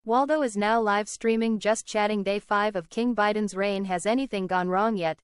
Waldo is now live streaming Just Chatting Day 5 of King Biden's reign. Has anything gone wrong yet?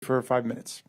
For 5 minutes.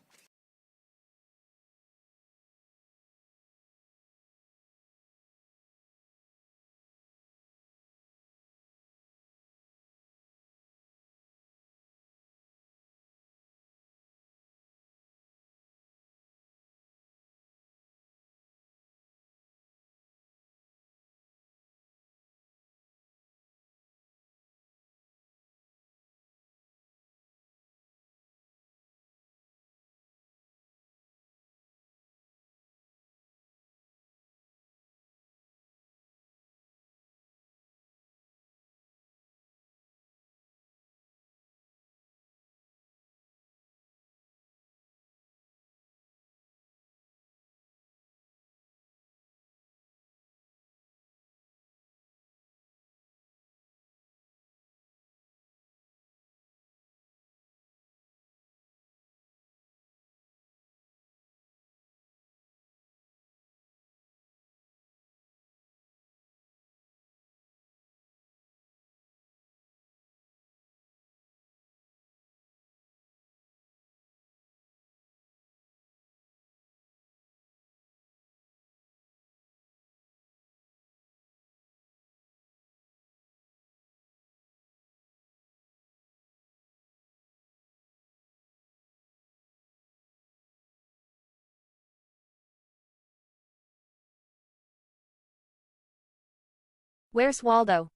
Where's Waldo?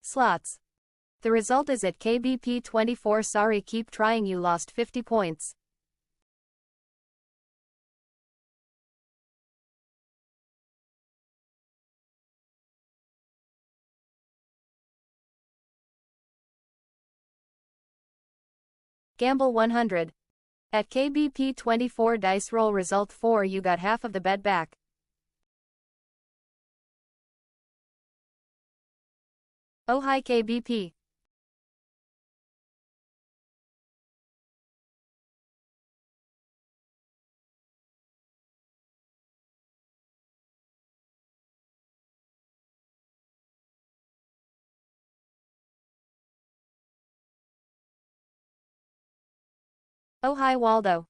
Slots. The result is at KBP 24. Sorry, keep trying. You lost 50 points. Gamble 100. At KBP 24 dice roll result 4. You got half of the bet back. Oh hi KBP. Oh hi Waldo.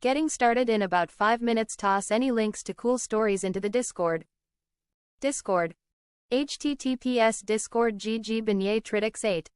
Getting started in about 5 minutes. Toss any links to cool stories into the Discord. Discord. https discord gg beignet tridix 8.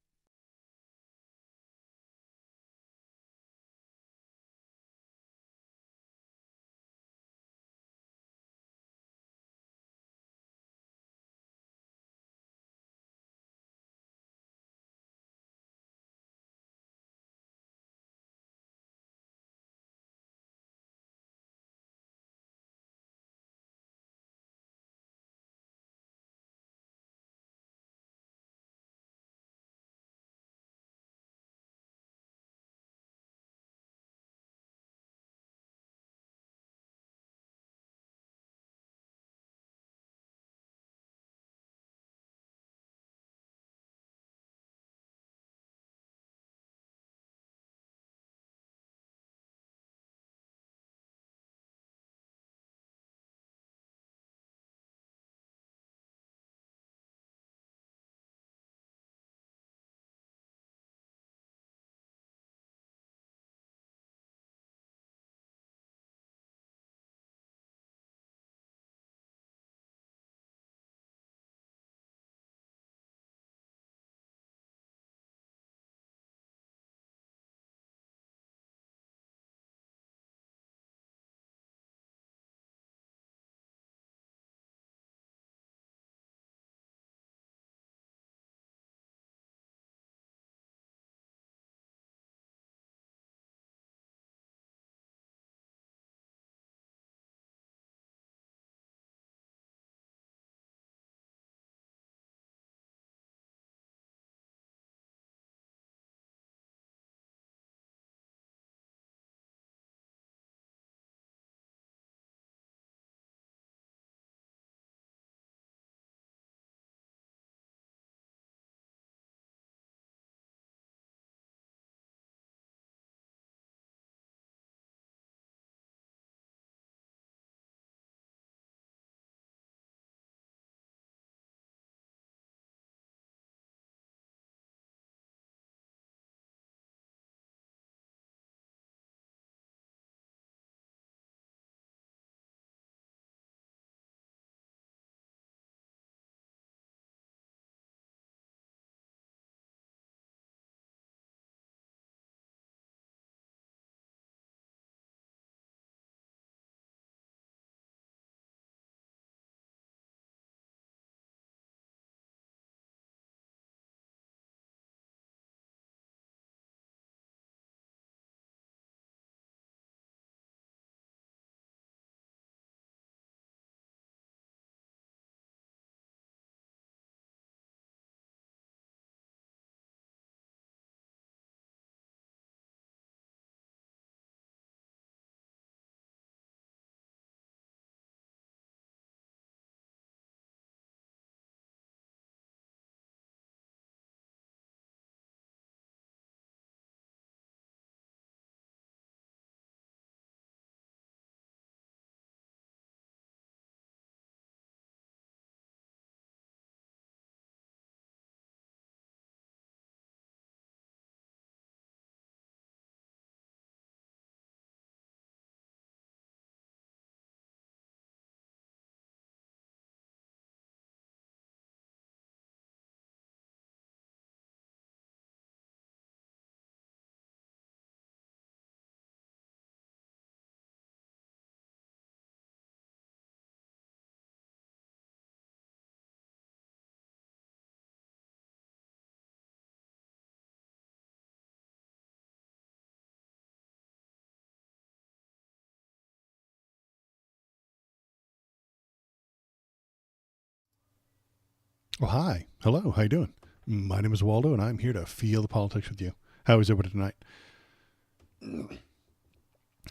Well, hi. Hello. How you doing? My name is Waldo, and I'm here to feel the politics with you. How is everybody tonight?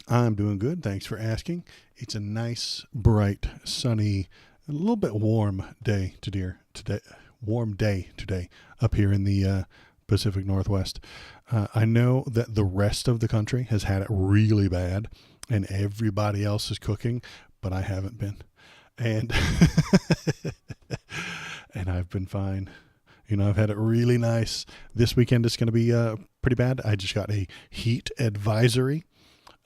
I'm doing good. Thanks for asking. It's a nice, bright, sunny, a little bit warm day today. Warm day today up here in the Pacific Northwest. I know that the rest of the country has had it really bad, and everybody else is cooking, but I haven't been. And and I've been fine. You know, I've had it really nice. This weekend is going to be pretty bad. I just got a heat advisory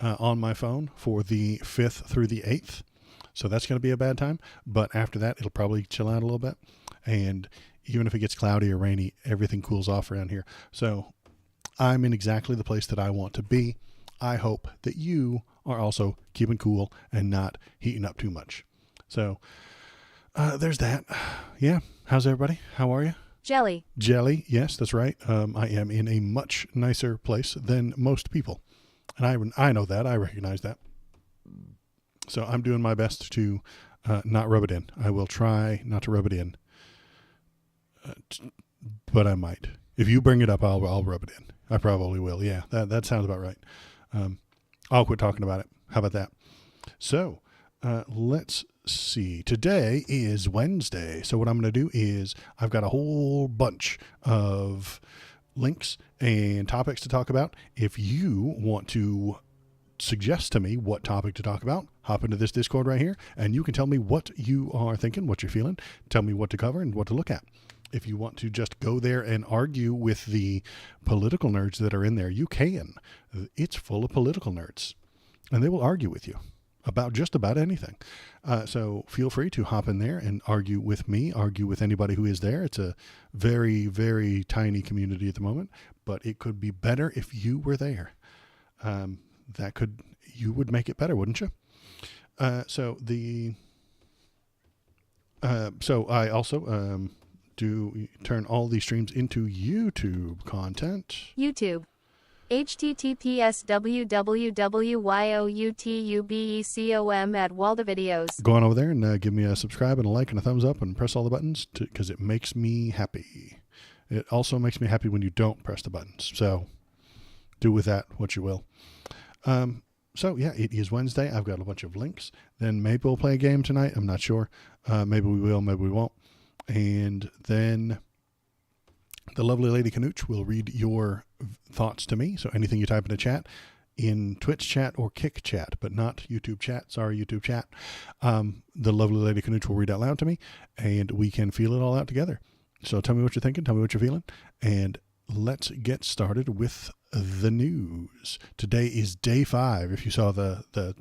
on my phone for the 5th through the 8th. So that's going to be a bad time. But after that, it'll probably chill out a little bit. And even if it gets cloudy or rainy, everything cools off around here. So I'm in exactly the place that I want to be. I hope that you are also keeping cool and not heating up too much. So there's that. Yeah. How's everybody? How are you? Jelly. Jelly. Yes, that's right. I am in a much nicer place than most people. And I know that. I recognize that. So I'm doing my best to not rub it in. I will try not to rub it in. But I might. If you bring it up, I'll rub it in. I probably will. Yeah, that sounds about right. I'll quit talking about it. How about that? So let's see. Today is Wednesday. So what I'm going to do is I've got a whole bunch of links and topics to talk about. If you want to suggest to me what topic to talk about, hop into this Discord right here, and you can tell me what you are thinking, what you're feeling, tell me what to cover and what to look at. If you want to just go there and argue with the political nerds that are in there, you can. It's full of political nerds, and they will argue with you about just about anything. So feel free to hop in there and argue with me, argue with anybody who is there. It's a very, very tiny community at the moment, but it could be better if you were there. You would make it better, wouldn't you? So I also do turn all these streams into YouTube content. YouTube. https www.youtubecom at waldovideos. Go on over there and give me a subscribe and a like and a thumbs up and press all the buttons because it makes me happy. It also makes me happy when you don't press the buttons. So do with that what you will. So yeah, it is Wednesday. I've got a bunch of links. Then maybe we'll play a game tonight. I'm not sure. Maybe we will, maybe we won't. And then the lovely lady Canooch will read your thoughts to me. So anything you type in the chat, in Twitch chat or Kick chat, but not YouTube chat. Sorry, YouTube chat. The lovely lady Canooch will read out loud to me, and we can feel it all out together. So tell me what you're thinking. Tell me what you're feeling. And let's get started with the news. Today is day 5. If you saw the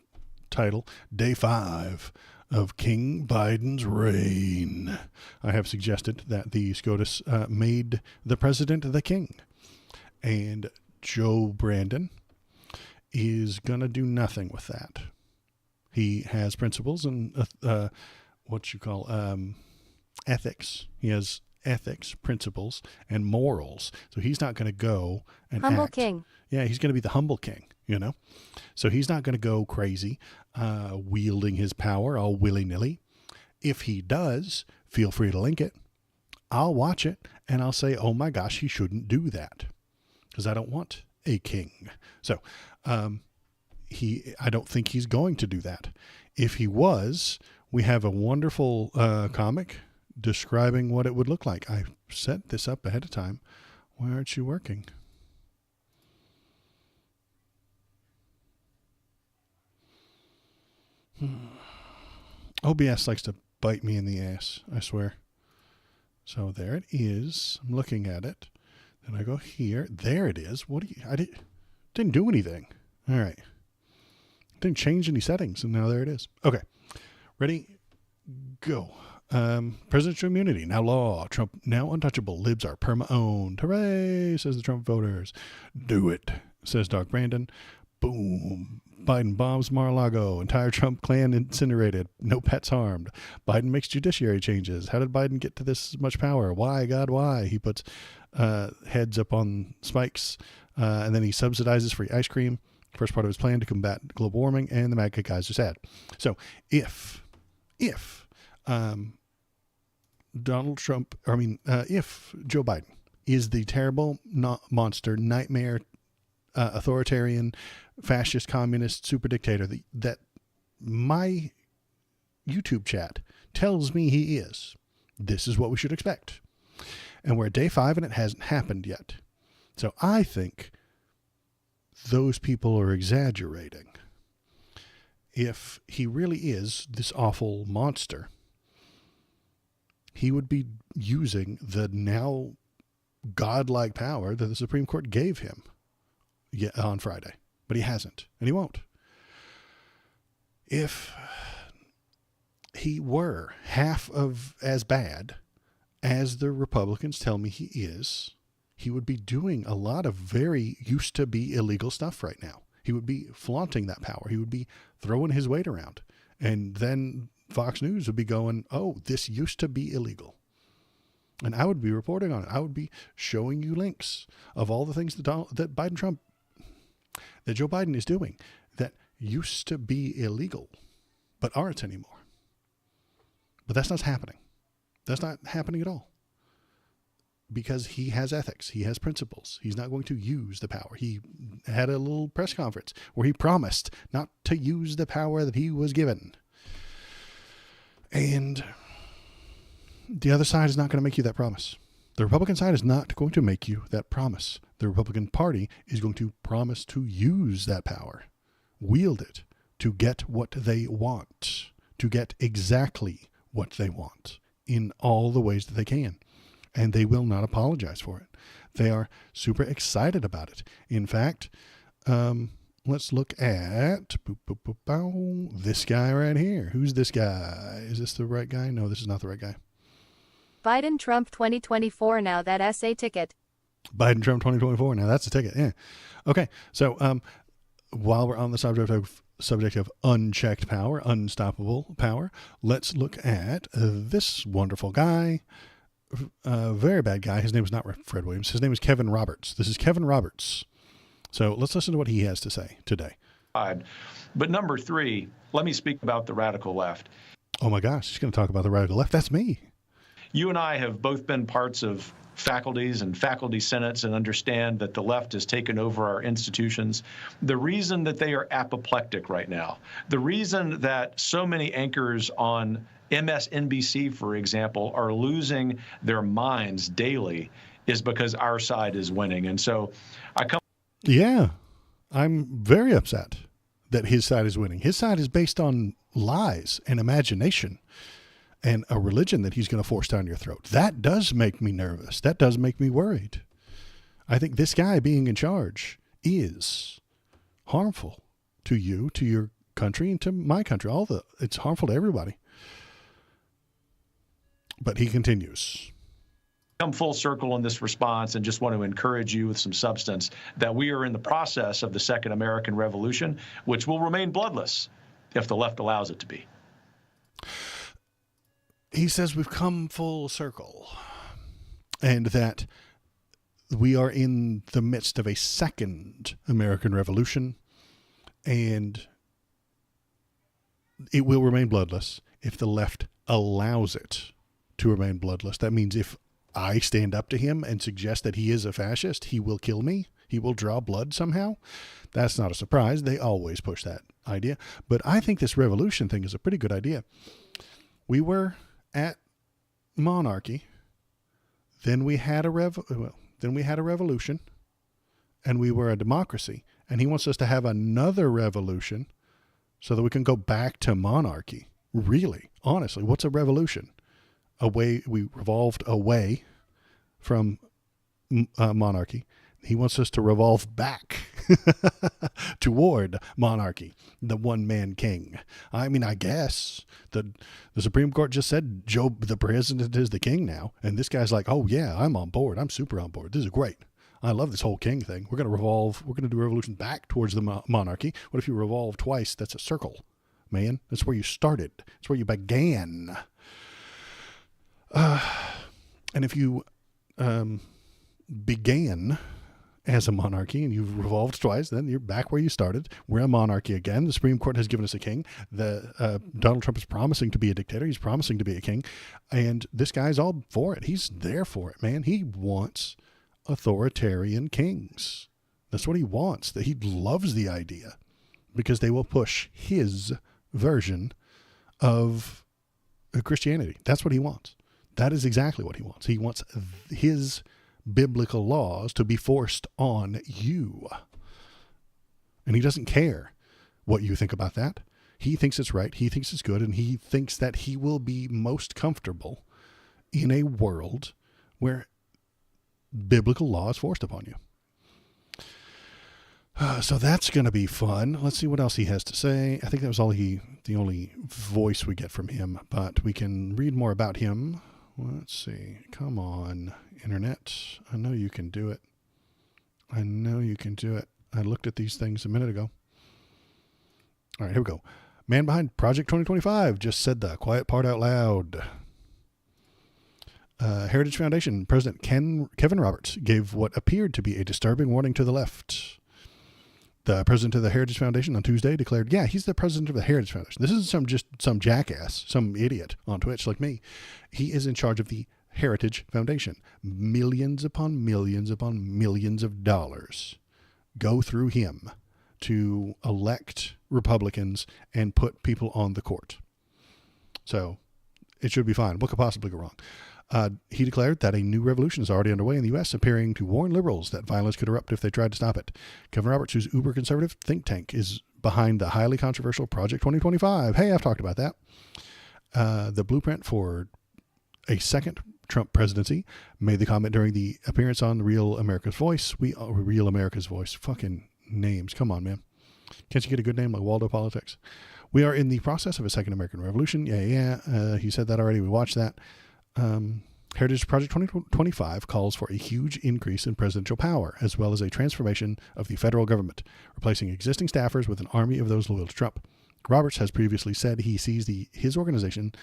title, day 5 of King Biden's reign. I have suggested that the SCOTUS made the president the king. And Joe Brandon is going to do nothing with that. He has principles and ethics. He has ethics, principles, and morals. So he's not going to go and Humble act. king. Yeah, he's going to be the humble king, you know. So he's not going to go crazy, wielding his power all willy-nilly. If he does, feel free to link it. I'll watch it, and I'll say, oh my gosh, he shouldn't do that, because I don't want a king. So I don't think he's going to do that. If he was, we have a wonderful comic describing what it would look like. I set this up ahead of time. Why aren't you working? OBS likes to bite me in the ass, I swear. So there it is. I'm looking at it. Then I go here. There it is. Didn't do anything. All right. Didn't change any settings, and now there it is. Okay. Ready? Go. Presidential immunity, now law. Trump, now untouchable. Libs are perma-owned. Hooray, says the Trump voters. Do it, says Doc Brandon. Boom. Biden bombs Mar-a-Lago. Entire Trump clan incinerated. No pets harmed. Biden makes judiciary changes. How did Biden get to this much power? Why, God, why? He puts heads up on spikes, and then he subsidizes free ice cream. First part of his plan to combat global warming, and the MAGA guys are sad. So if if Joe Biden is the terrible monster, nightmare, authoritarian, fascist, communist, super dictator that my YouTube chat tells me he is, this is what we should expect. And we're at day 5 and it hasn't happened yet. So I think those people are exaggerating. If he really is this awful monster, he would be using the now godlike power that the Supreme Court gave him on Friday. But he hasn't, and he won't. If he were half of as bad as the Republicans tell me he is, he would be doing a lot of very used to be illegal stuff right now. He would be flaunting that power. He would be throwing his weight around. And then Fox News would be going, oh, this used to be illegal. And I would be reporting on it. I would be showing you links of all the things that Joe Biden is doing that used to be illegal, but aren't anymore. But that's not happening. That's not happening at all. Because he has ethics. He has principles. He's not going to use the power. He had a little press conference where he promised not to use the power that he was given. And the other side is not going to make you that promise. The Republican side is not going to make you that promise. The Republican Party is going to promise to use that power, wield it to get what they want, to get exactly what they want in all the ways that they can. And they will not apologize for it. They are super excited about it. In fact, let's look at this guy right here. Who's this guy? Is this the right guy? No, this is not the right guy. Biden Trump 2024 now that essay ticket. Biden Trump 2024. Now that's a ticket. Yeah. Okay. So while we're on the subject of unchecked power, unstoppable power, let's look at this wonderful guy. Very bad guy. His name is not Fred Williams. His name is Kevin Roberts. This is Kevin Roberts. So let's listen to what he has to say today. But number three, let me speak about the radical left. Oh my gosh, he's going to talk about the radical left. That's me. You and I have both been parts of faculties and faculty senates and understand that the left has taken over our institutions. The reason that they are apoplectic right now, the reason that so many anchors on MSNBC, for example, are losing their minds daily is because our side is winning. And so Yeah, I'm very upset that his side is winning. His side is based on lies and imagination and a religion that he's going to force down your throat. That does make me nervous. That does make me worried. I think this guy being in charge is harmful to you, to your country, and to my country. It's harmful to everybody. But he continues. Come full circle in this response and just want to encourage you with some substance that we are in the process of the Second American Revolution, which will remain bloodless if the left allows it to be. He says we've come full circle and that we are in the midst of a second American Revolution and it will remain bloodless if the left allows it to remain bloodless. That means if I stand up to him and suggest that he is a fascist, he will kill me. He will draw blood somehow. That's not a surprise. They always push that idea. But I think this revolution thing is a pretty good idea. We were at monarchy. Then we had a revolution, and we were a democracy. And he wants us to have another revolution so that we can go back to monarchy. Really, honestly, what's a revolution? We revolved away from monarchy. He wants us to revolve back toward monarchy, the one-man king. I mean, I guess the Supreme Court just said the president is the king now. And this guy's like, oh, yeah, I'm on board. I'm super on board. This is great. I love this whole king thing. We're going to do a revolution back towards the monarchy. What if you revolve twice? That's a circle, man. That's where you started. That's where you began. And if you began as a monarchy and you've revolved twice, then you're back where you started. We're a monarchy again. The Supreme Court has given us a king. Donald Trump is promising to be a dictator. He's promising to be a king. And this guy's all for it. He's there for it, man. He wants authoritarian kings. That's what he wants. He loves the idea because they will push his version of Christianity. That's what he wants. That is exactly what he wants. He wants his biblical laws to be forced on you. And he doesn't care what you think about that. He thinks it's right. He thinks it's good. And he thinks that he will be most comfortable in a world where biblical law is forced upon you. So that's going to be fun. Let's see what else he has to say. I think that was the only voice we get from him, but we can read more about him. Let's see. Come on, Internet. I know you can do it. I know you can do it. I looked at these things a minute ago. All right, here we go. Man behind Project 2025 just said the quiet part out loud. Heritage Foundation President Kevin Roberts gave what appeared to be a disturbing warning to the left. The president of the Heritage Foundation on Tuesday declared, yeah, he's the president of the Heritage Foundation. This isn't some jackass, some idiot on Twitch like me. He is in charge of the Heritage Foundation. Millions upon millions upon millions of dollars go through him to elect Republicans and put people on the court. So it should be fine. What could possibly go wrong? He declared that a new revolution is already underway in the U.S., appearing to warn liberals that violence could erupt if they tried to stop it. Kevin Roberts, whose uber-conservative think tank is behind the highly controversial Project 2025. Hey, I've talked about that. The blueprint for a second Trump presidency, made the comment during the appearance on Real America's Voice. Real America's Voice. Fucking names. Come on, man. Can't you get a good name like Waldo Politics? We are in the process of a second American Revolution. Yeah. He said that already. We watched that. Heritage Project 2025 calls for a huge increase in presidential power, as well as a transformation of the federal government, replacing existing staffers with an army of those loyal to Trump. Roberts has previously said he sees his organization's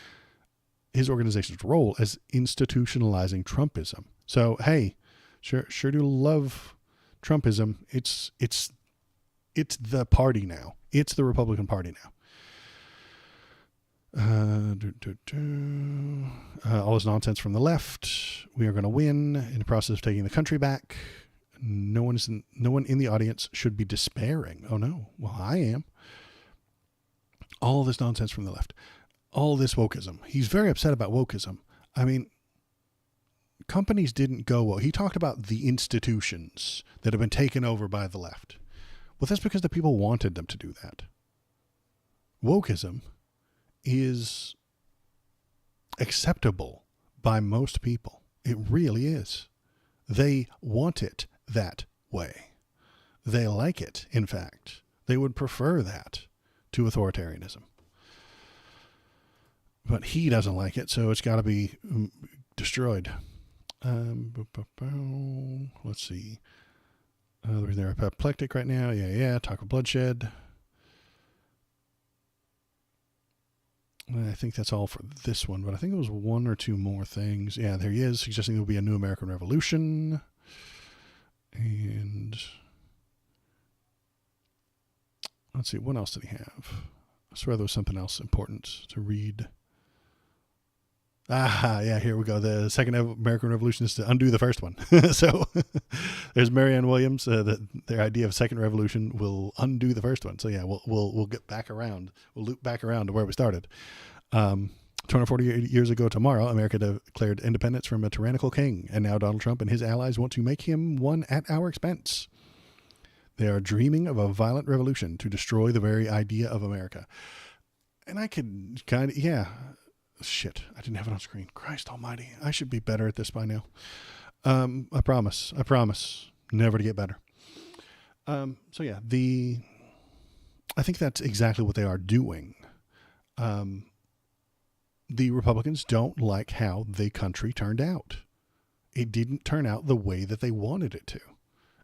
role as institutionalizing Trumpism. So, hey, sure do love Trumpism. It's the party now. It's the Republican Party now. All this nonsense from the left. We are going to win in the process of taking the country back. No one in the audience should be despairing. Oh no. Well, I am. All this nonsense from the left. All this wokeism. He's very upset about wokeism. I mean, companies didn't go well. He talked about the institutions that have been taken over by the left. Well, that's because the people wanted them to do that. Wokeism is acceptable by most people. It really is. They want it that way. They like it, in fact. They would prefer that to authoritarianism. But he doesn't like it, so it's got to be destroyed. Let's see. They're apoplectic right now. Yeah. Talk of bloodshed. I think that's all for this one, but I think it was one or two more things. Yeah, there he is, suggesting there will be a new American Revolution. And let's see, what else did he have? I swear there was something else important to read. Yeah, here we go. The second American Revolution is to undo the first one. So there's Marianne Williams. Their idea of second revolution will undo the first one. So yeah, we'll get back around. We'll loop back around to where we started. 240 years ago tomorrow, America declared independence from a tyrannical king, and now Donald Trump and his allies want to make him one at our expense. They are dreaming of a violent revolution to destroy the very idea of America. And I could kind of, yeah. Shit, I didn't have it on screen. Christ almighty. I should be better at this by now. I promise never to get better. So yeah, I think that's exactly what they are doing. The Republicans don't like how the country turned out. It didn't turn out the way that they wanted it to.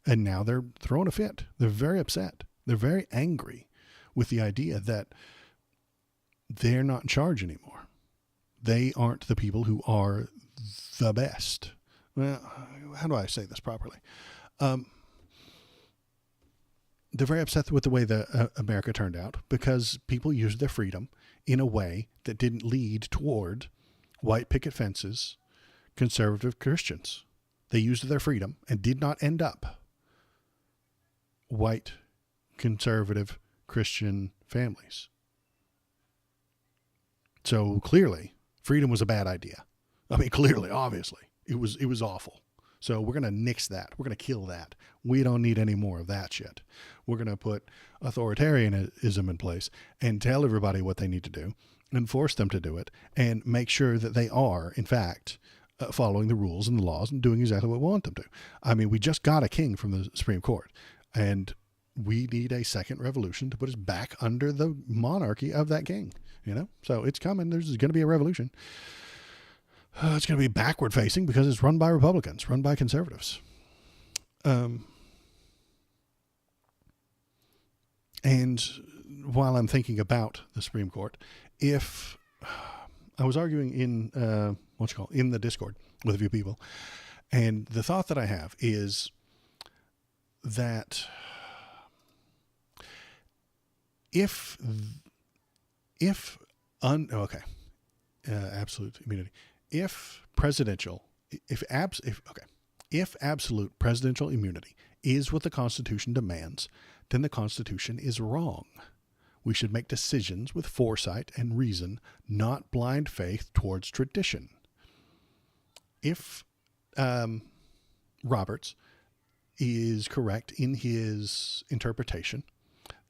And now they're throwing a fit. They're very upset. They're very angry with the idea that they're not in charge anymore. They aren't the people who are the best. Well, how do I say this properly? They're very upset with the way that America turned out because people used their freedom in a way that didn't lead toward white picket fences, conservative Christians. They used their freedom and did not end up white, conservative Christian families. So clearly, freedom was a bad idea. I mean, clearly, obviously, it was awful. So we're going to nix that. We're going to kill that. We don't need any more of that shit. We're going to put authoritarianism in place and tell everybody what they need to do and force them to do it and make sure that they are, in fact, following the rules and the laws and doing exactly what we want them to. I mean, we just got a king from the Supreme Court, and we need a second revolution to put us back under the monarchy of that king, So it's coming. There's going to be a revolution. It's going to be backward facing because it's run by Republicans, run by conservatives. And while I'm thinking about the Supreme Court, if I was arguing in in the Discord with a few people, and the thought that I have is that absolute immunity, if absolute presidential immunity is what the Constitution demands, then the Constitution is wrong. We should make decisions with foresight and reason, not blind faith towards tradition. If Roberts is correct in his interpretation,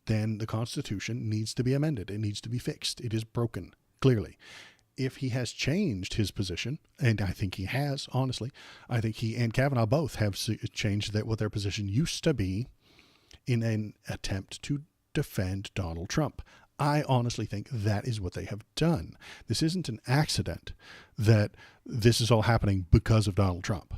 then the Constitution needs to be amended. It needs to be fixed. It is broken, clearly. If he has changed his position, and I think he has, honestly, I think he and Kavanaugh both have changed what their position used to be in an attempt to defend Donald Trump. I honestly think that is what they have done. This isn't an accident that this is all happening because of Donald Trump.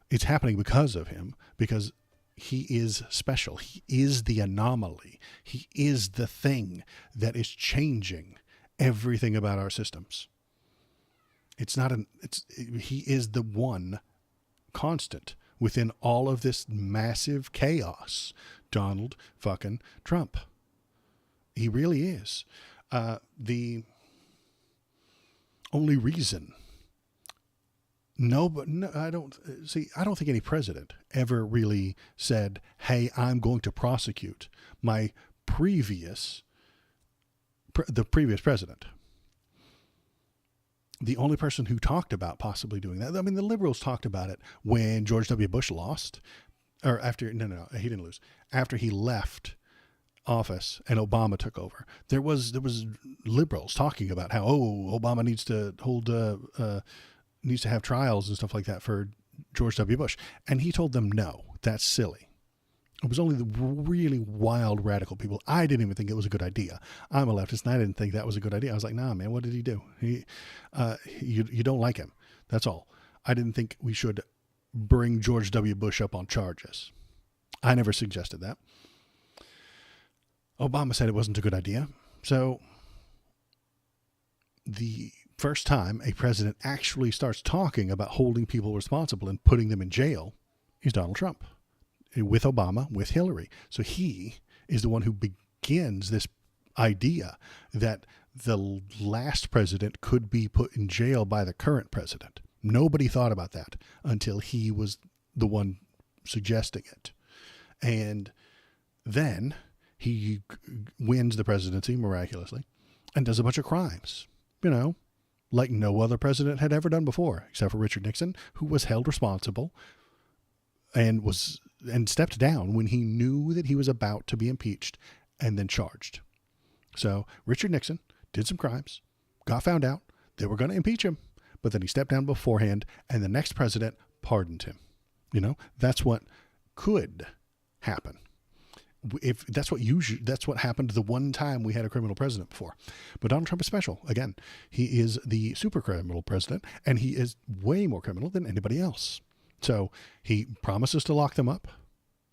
It's happening because of him, because he is special. He is the anomaly. He is the thing that is changing everything about our systems. He is the one constant within all of this massive chaos. Donald fucking Trump. He really is. The only reason I don't think any president ever really said, hey, I'm going to prosecute the previous president. The only person who talked about possibly doing that, I mean, the liberals talked about it when George W. Bush lost, or after, no, he didn't lose. After he left office and Obama took over, there was liberals talking about how, Obama needs to needs to have trials and stuff like that for George W. Bush. And he told them, no, that's silly. It was only the really wild radical people. I didn't even think it was a good idea. I'm a leftist and I didn't think that was a good idea. I was like, nah, man, what did he do? You don't like him. That's all. I didn't think we should bring George W. Bush up on charges. I never suggested that. Obama said it wasn't a good idea. So the first time a president actually starts talking about holding people responsible and putting them in jail is Donald Trump, with Obama, with Hillary. So he is the one who begins this idea that the last president could be put in jail by the current president. Nobody thought about that until he was the one suggesting it. And then he wins the presidency miraculously and does a bunch of crimes, like no other president had ever done before, except for Richard Nixon, who was held responsible and stepped down when he knew that he was about to be impeached and then charged. So Richard Nixon did some crimes, got found out, they were going to impeach him, but then he stepped down beforehand and the next president pardoned him. That's what could happen. If that's what happened the one time we had a criminal president before. But Donald Trump is special. Again, he is the super criminal president, and he is way more criminal than anybody else. So he promises to lock them up,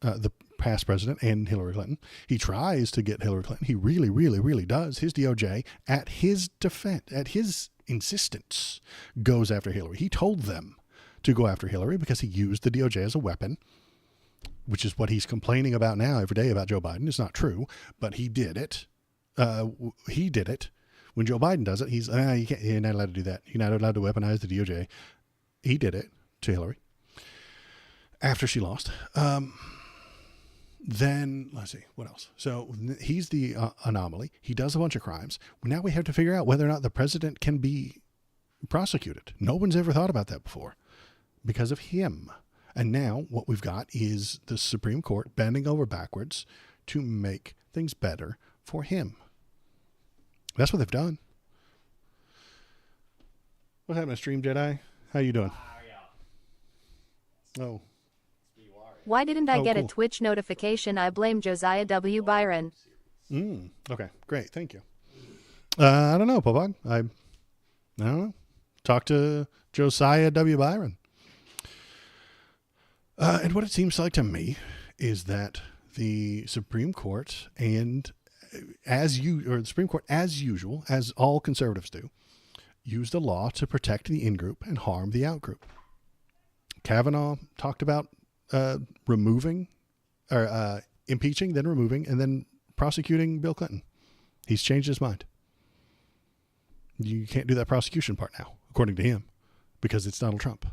the past president and Hillary Clinton. He tries to get Hillary Clinton. He really, really, really does. His DOJ, at his defense, at his insistence, goes after Hillary. He told them to go after Hillary because he used the DOJ as a weapon, which is what he's complaining about now every day about Joe Biden. It's not true, but he did it. He did it. When Joe Biden does it, you're not allowed to do that. You're not allowed to weaponize the DOJ. He did it to Hillary after she lost. Then let's see what else. So he's the anomaly. He does a bunch of crimes. Now we have to figure out whether or not the president can be prosecuted. No one's ever thought about that before because of him. And now what we've got is the Supreme Court bending over backwards to make things better for him. That's what they've done. What's happening, Stream Jedi? How you doing? Oh. Why didn't I Oh, get a cool. Twitch notification? I blame Josiah W. Byron. Okay, great. Thank you. I don't know, Popog. I don't know. Talk to Josiah W. Byron. And what it seems like to me is that the Supreme Court the Supreme Court, as usual, as all conservatives do, use the law to protect the in-group and harm the out-group. Kavanaugh talked about impeaching, then removing, and then prosecuting Bill Clinton. He's changed his mind. You can't do that prosecution part now, according to him, because it's Donald Trump.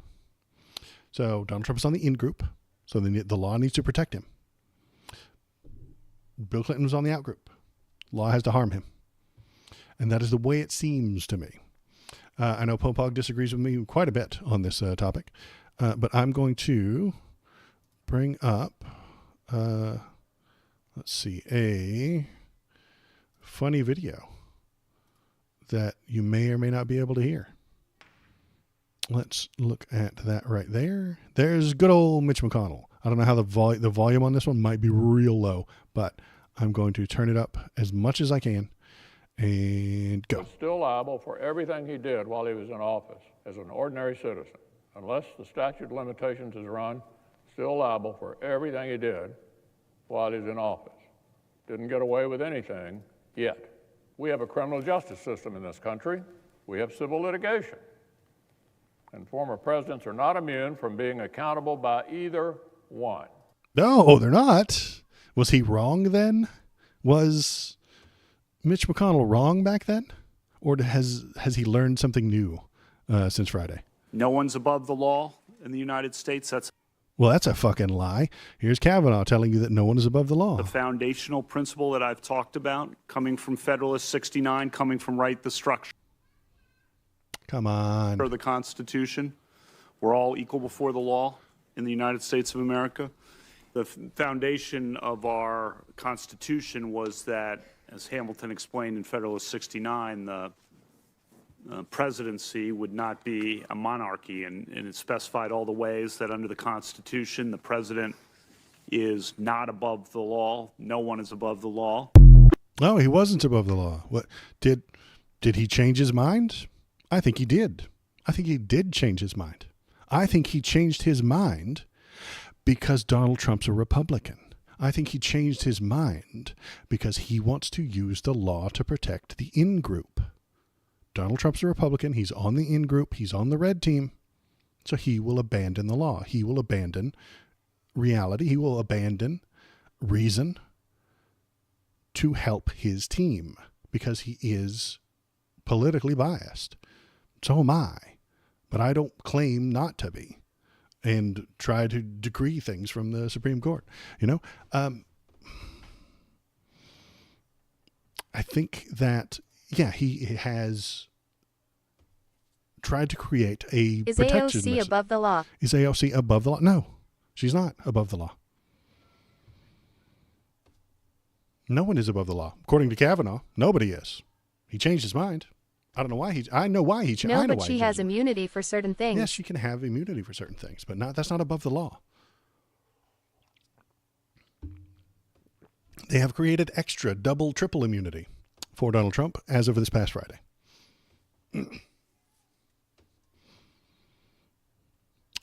So Donald Trump is on the in-group, so the law needs to protect him. Bill Clinton was on the out-group. Law has to harm him. And that is the way it seems to me. I know Popog disagrees with me quite a bit on this topic, but I'm going to bring up, let's see, a funny video that you may or may not be able to hear. Let's look at that right there. There's good old Mitch McConnell. I don't know how the volume on this one might be real low, but I'm going to turn it up as much as I can and go. Still liable for everything he did while he was in office as an ordinary citizen. Unless the statute of limitations is run, still liable for everything he did while he was in office. Didn't get away with anything yet. We have a criminal justice system in this country. We have civil litigation. And former presidents are not immune from being accountable by either one. No, they're not. Was he wrong then? Was Mitch McConnell wrong back then? Or has he learned something new since Friday? No one's above the law in the United States. That's a fucking lie. Here's Kavanaugh telling you that no one is above the law. the foundational principle that I've talked about, coming from Federalist 69, coming from the structure Come on. of the Constitution. We're all equal before the law in the United States of America. The foundation of our Constitution was that, as Hamilton explained in Federalist 69, the presidency would not be a monarchy, and it specified all the ways that under the Constitution the president is not above the law. No one is above the law. No, he wasn't above the law. What did he change his mind? I think he did. I think he did change his mind. I think he changed his mind because Donald Trump's a Republican. I think he changed his mind because he wants to use the law to protect the in-group. Donald Trump's a Republican. He's on the in-group. He's on the red team. So he will abandon the law. He will abandon reality. He will abandon reason to help his team because he is politically biased. So am I. But I don't claim not to be and try to decree things from the Supreme Court. I think that, he has tried to create a Is protection AOC message. above the law? Is AOC above the law? No, she's not above the law. No one is above the law. According to Kavanaugh, nobody is. He changed his mind. I don't know why I know why he changed. No, but she has immunity for certain things. Yes, she can have immunity for certain things, but that's not above the law. They have created extra, double, triple immunity for Donald Trump as of this past Friday.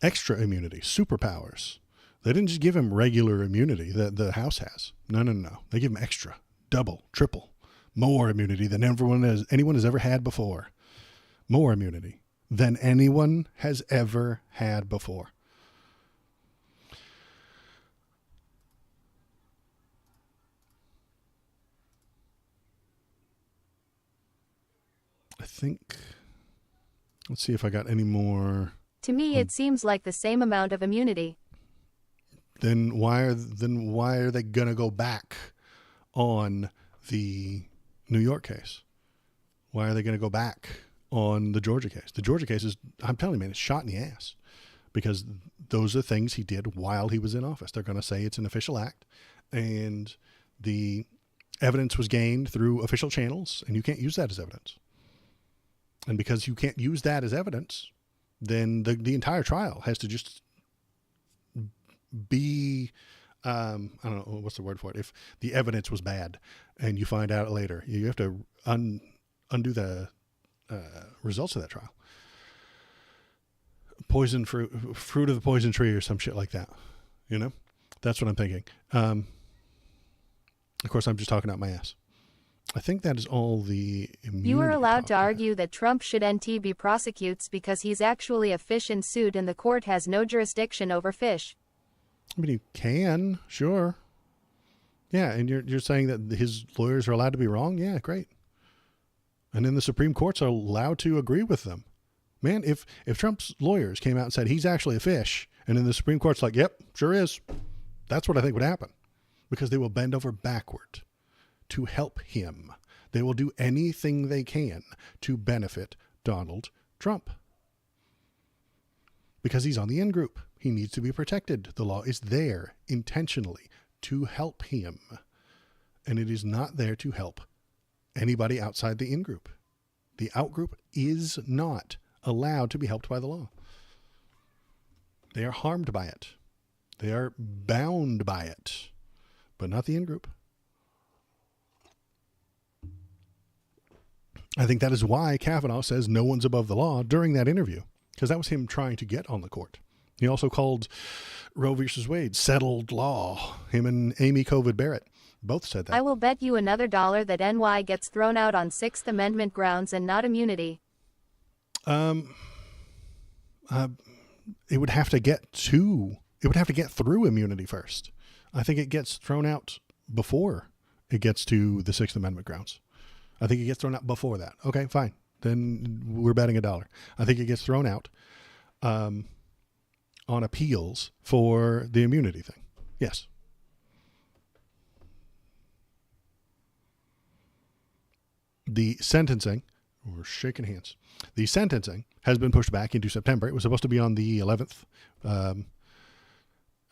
Extra immunity, superpowers. They didn't just give him regular immunity that the House has. No. They give him extra, double, triple, more immunity than anyone has ever had before. More immunity than anyone has ever had before. I think, let's see if I got any more. To me, it seems like the same amount of immunity. Then why are they gonna go back on the New York case? Why are they gonna go back on the Georgia case? The Georgia case is, I'm telling you, man, it's shot in the ass because those are things he did while he was in office. They're gonna say it's an official act, and the evidence was gained through official channels, and you can't use that as evidence. And because you can't use that as evidence, then the entire trial has to just be, I don't know, what's the word for it? If the evidence was bad and you find out later, you have to undo the results of that trial. Poison fruit of the poison tree or some shit like that. You know, that's what I'm thinking. Of course, I'm just talking out my ass. I think that is all the immunity. You are allowed to talk. argue that Trump should be prosecutes because he's actually a fish in suit and the court has no jurisdiction over fish. I mean, you can, sure. Yeah, and you're saying that his lawyers are allowed to be wrong? Yeah, great. And then the Supreme Courts are allowed to agree with them. Man, if Trump's lawyers came out and said he's actually a fish, and then the Supreme Court's like, yep, sure is, that's what I think would happen. Because they will bend over backward to help him. They will do anything they can to benefit Donald Trump. Because he's on the in group. He needs to be protected. The law is there intentionally to help him. And it is not there to help anybody outside the in group. The out group is not allowed to be helped by the law. They are harmed by it. They are bound by it, but not the in group. I think that is why Kavanaugh says no one's above the law during that interview, because that was him trying to get on the court. He also called Roe versus Wade settled law. Him and Amy Covid Barrett both said that. I will bet you another $1 that NY gets thrown out on Sixth Amendment grounds and not immunity. It would have to get through immunity first. I think it gets thrown out before it gets to the Sixth Amendment grounds. I think it gets thrown out before that. Okay, fine. Then we're betting $1. I think it gets thrown out on appeals for the immunity thing. Yes. The sentencing, we're shaking hands. The sentencing has been pushed back into September. It was supposed to be on the 11th,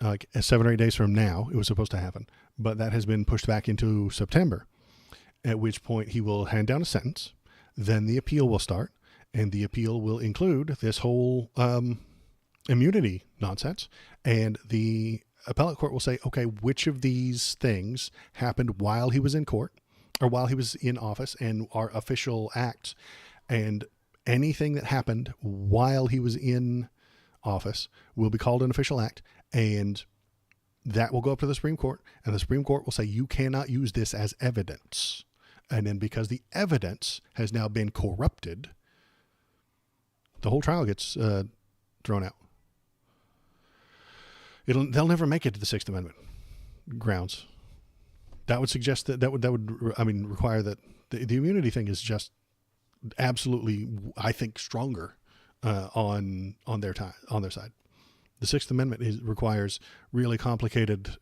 like 7 or 8 days from now. It was supposed to happen, but that has been pushed back into September, at which point he will hand down a sentence. Then the appeal will start, and the appeal will include this whole immunity nonsense. And the appellate court will say, okay, which of these things happened while he was in court or while he was in office and are official acts, and anything that happened while he was in office will be called an official act, and that will go up to the Supreme Court, and the Supreme Court will say you cannot use this as evidence. And then because the evidence has now been corrupted, the whole trial gets thrown out. They'll never make it to the Sixth Amendment grounds. That would suggest that would require that the immunity thing is just absolutely, I think, stronger on their side. The Sixth Amendment requires really complicated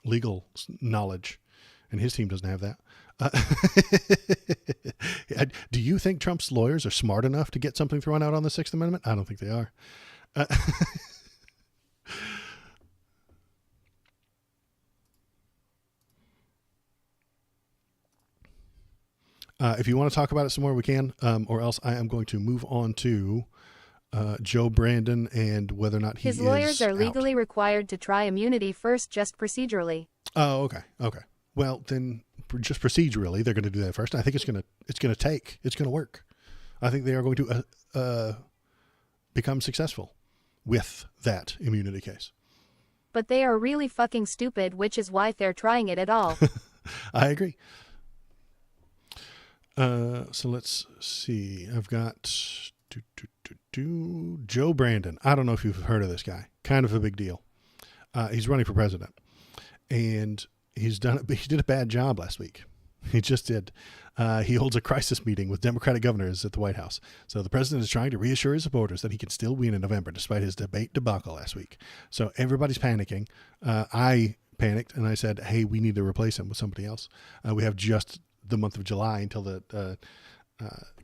legal knowledge, and his team doesn't have that. Do you think Trump's lawyers are smart enough to get something thrown out on the Sixth Amendment? I don't think they are. If you want to talk about it some more, we can, or else I am going to move on to Joe Brandon and whether or not he is His lawyers are out. legally required to try immunity first, just procedurally. Oh, okay. Well, then just procedurally, they're going to do that first. I think it's going to work. I think they are going to become successful with that immunity case. But they are really fucking stupid, which is why they're trying it at all. I agree. So let's see. I've got Joe Brandon. I don't know if you've heard of this guy. Kind of a big deal. He's running for president, and he did a bad job last week. He just did. He holds a crisis meeting with Democratic governors at the White House. So the president is trying to reassure his supporters that he can still win in November despite his debate debacle last week. So everybody's panicking. I panicked and I said, hey, we need to replace him with somebody else. We have just the month of July until the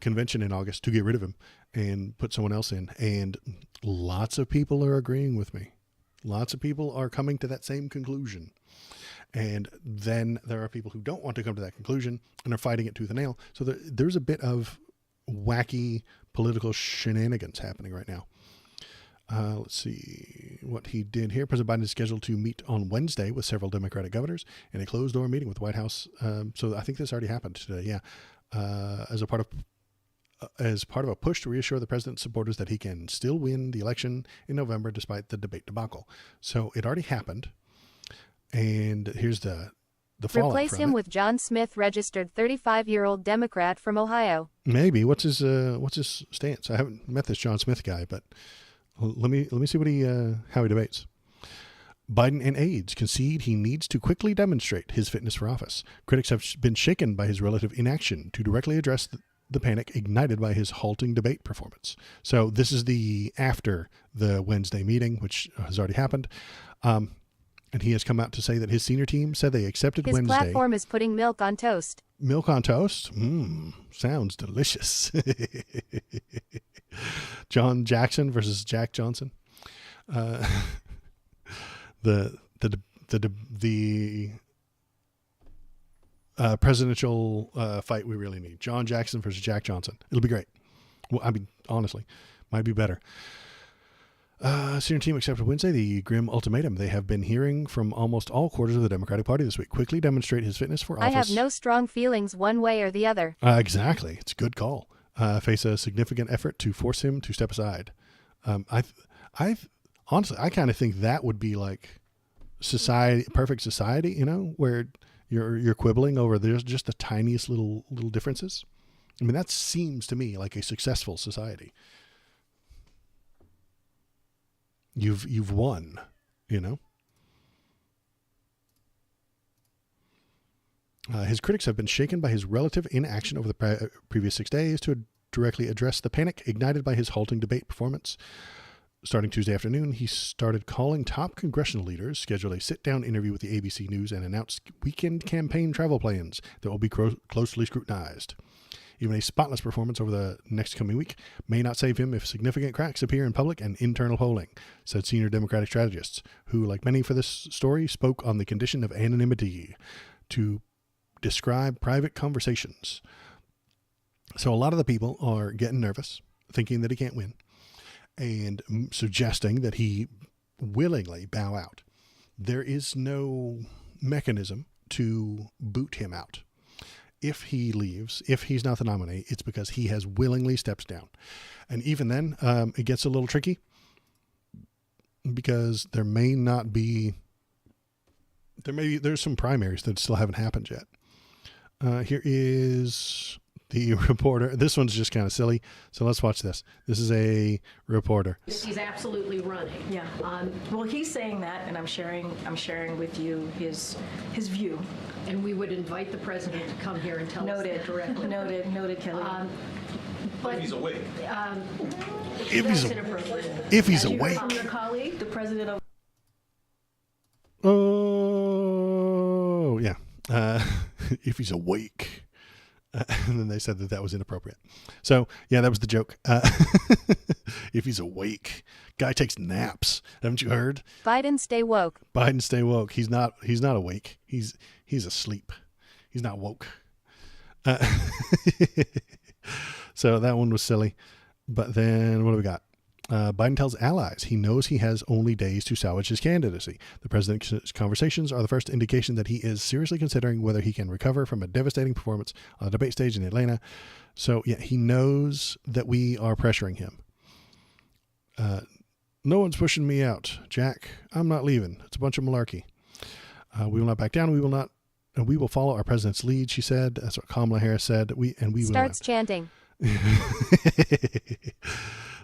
convention in August to get rid of him and put someone else in. And lots of people are agreeing with me. Lots of people are coming to that same conclusion. And then there are people who don't want to come to that conclusion and are fighting it tooth and nail. So there's a bit of wacky political shenanigans happening right now. Let's see what he did here. President Biden is scheduled to meet on Wednesday with several Democratic governors in a closed-door meeting with the White House. So I think this already happened today. Yeah, as part of a push to reassure the president's supporters that he can still win the election in November despite the debate debacle. So it already happened, and here's the fallout Replace from him it. with John Smith, registered 35-year-old Democrat from Ohio. Maybe what's his stance? I haven't met this John Smith guy, but let me see what how he debates. Biden and aides concede he needs to quickly demonstrate his fitness for office. Critics have been shaken by his relative inaction to directly address the panic ignited by his halting debate performance. So this is after the Wednesday meeting, which has already happened. And he has come out to say that his senior team said they accepted His Wednesday. platform is putting milk on toast. Milk on toast? Sounds delicious. John Jackson versus Jack Johnson. The presidential fight we really need. John Jackson versus Jack Johnson. It'll be great. Well, I mean, honestly, might be better. Senior team accepted Wednesday the grim ultimatum they have been hearing from almost all quarters of the Democratic Party this week. Quickly demonstrate his fitness for office. I have no strong feelings one way or the other. Exactly. It's a good call. Face a significant effort to force him to step aside. Honestly, I kind of think that would be like perfect society, where you're quibbling over there's just the tiniest little differences. I mean, that seems to me like a successful society. You've won, His critics have been shaken by his relative inaction over the previous 6 days to directly address the panic ignited by his halting debate performance. Starting Tuesday afternoon, he started calling top congressional leaders, scheduled a sit-down interview with the ABC News, and announced weekend campaign travel plans that will be closely scrutinized. Even a spotless performance over the next coming week may not save him if significant cracks appear in public and internal polling, said senior Democratic strategists, who, like many for this story, spoke on the condition of anonymity to describe private conversations. So a lot of the people are getting nervous, thinking that he can't win, and suggesting that he willingly bow out. There is no mechanism to boot him out. If he leaves, if he's not the nominee, it's because he has willingly stepped down. And even then, it gets a little tricky because there's some primaries that still haven't happened yet. Here is the reporter. This one's just kind of silly, so let's watch this. This is a reporter. He's absolutely running. Yeah. Well, he's saying that, and I'm sharing with you his view. And we would invite the president to come here and tell us that directly. Noted, Kelly. But He's awake. If he's As you heard awake. from your colleague, the president of. Oh, yeah. If he's awake. And then they said that was inappropriate. So, yeah, that was the joke. If he's awake. Guy takes naps. Haven't you heard? Biden stay woke. Biden stay woke. He's not awake. He's asleep. He's not woke. So that one was silly. But then what do we got? Biden tells allies he knows he has only days to salvage his candidacy. The president's conversations are the first indication that he is seriously considering whether he can recover from a devastating performance on the debate stage in Atlanta. So, yeah, he knows that we are pressuring him. No one's pushing me out, Jack. I'm not leaving. It's a bunch of malarkey. We will not back down. We will follow our president's lead, she said. That's what Kamala Harris said. We Starts chanting.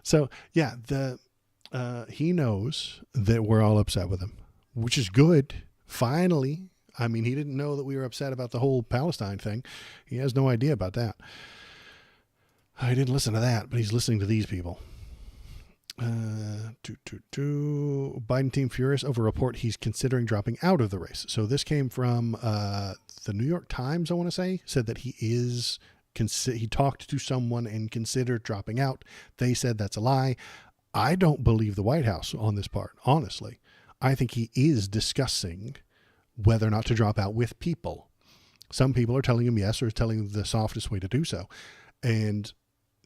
So, yeah, he knows that we're all upset with him, which is good. Finally. I mean, he didn't know that we were upset about the whole Palestine thing. He has no idea about that. I didn't listen to that, but he's listening to these people. Biden team furious over report he's considering dropping out of the race. So this came from the New York Times, I want to say, said that he talked to someone and considered dropping out. They said that's a lie. I don't believe the White House on this part, honestly. I think he is discussing whether or not to drop out with people. Some people are telling him yes, or telling him the softest way to do so. And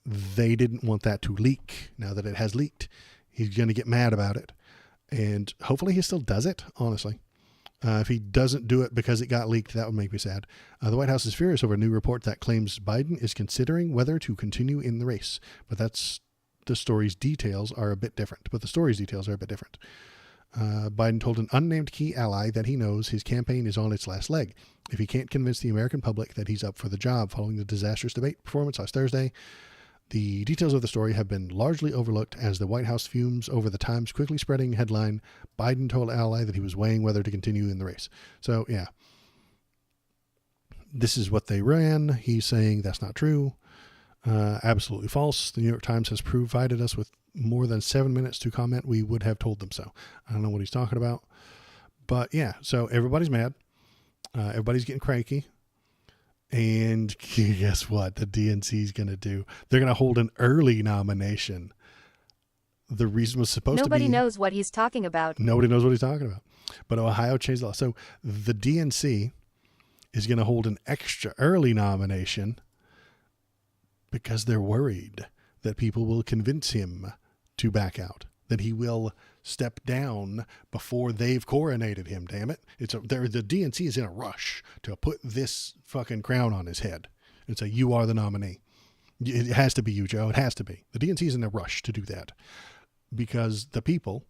they didn't want that to leak. Now that it has leaked, He's going to get mad about it. And hopefully he still does it, honestly. If he doesn't do it because it got leaked, that would make me sad. The White House is furious over a new report that claims Biden is considering whether to continue in the race. But the story's details are a bit different. Biden told an unnamed key ally that he knows his campaign is on its last leg if he can't convince the American public that he's up for the job following the disastrous debate performance last Thursday. The details of the story have been largely overlooked as the White House fumes over the Times quickly spreading headline, Biden told ally that he was weighing whether to continue in the race. So, yeah. This is what they ran. He's saying that's not true. Absolutely false. The New York Times has provided us with more than 7 minutes to comment. We would have told them so. I don't know what he's talking about. But, yeah, so everybody's mad. Everybody's getting cranky. And guess what? The DNC is going to do? They're going to hold an early nomination. The reason was supposed to be... Nobody knows what he's talking about. Nobody knows what he's talking about. But Ohio changed the law. So the DNC is going to hold an extra early nomination because they're worried that people will convince him to back out, that he will step down before they've coronated him. Damn it. The DNC is in a rush to put this fucking crown on his head and say, you are the nominee. It has to be you, Joe. It has to be. The DNC is in a rush to do that because the people...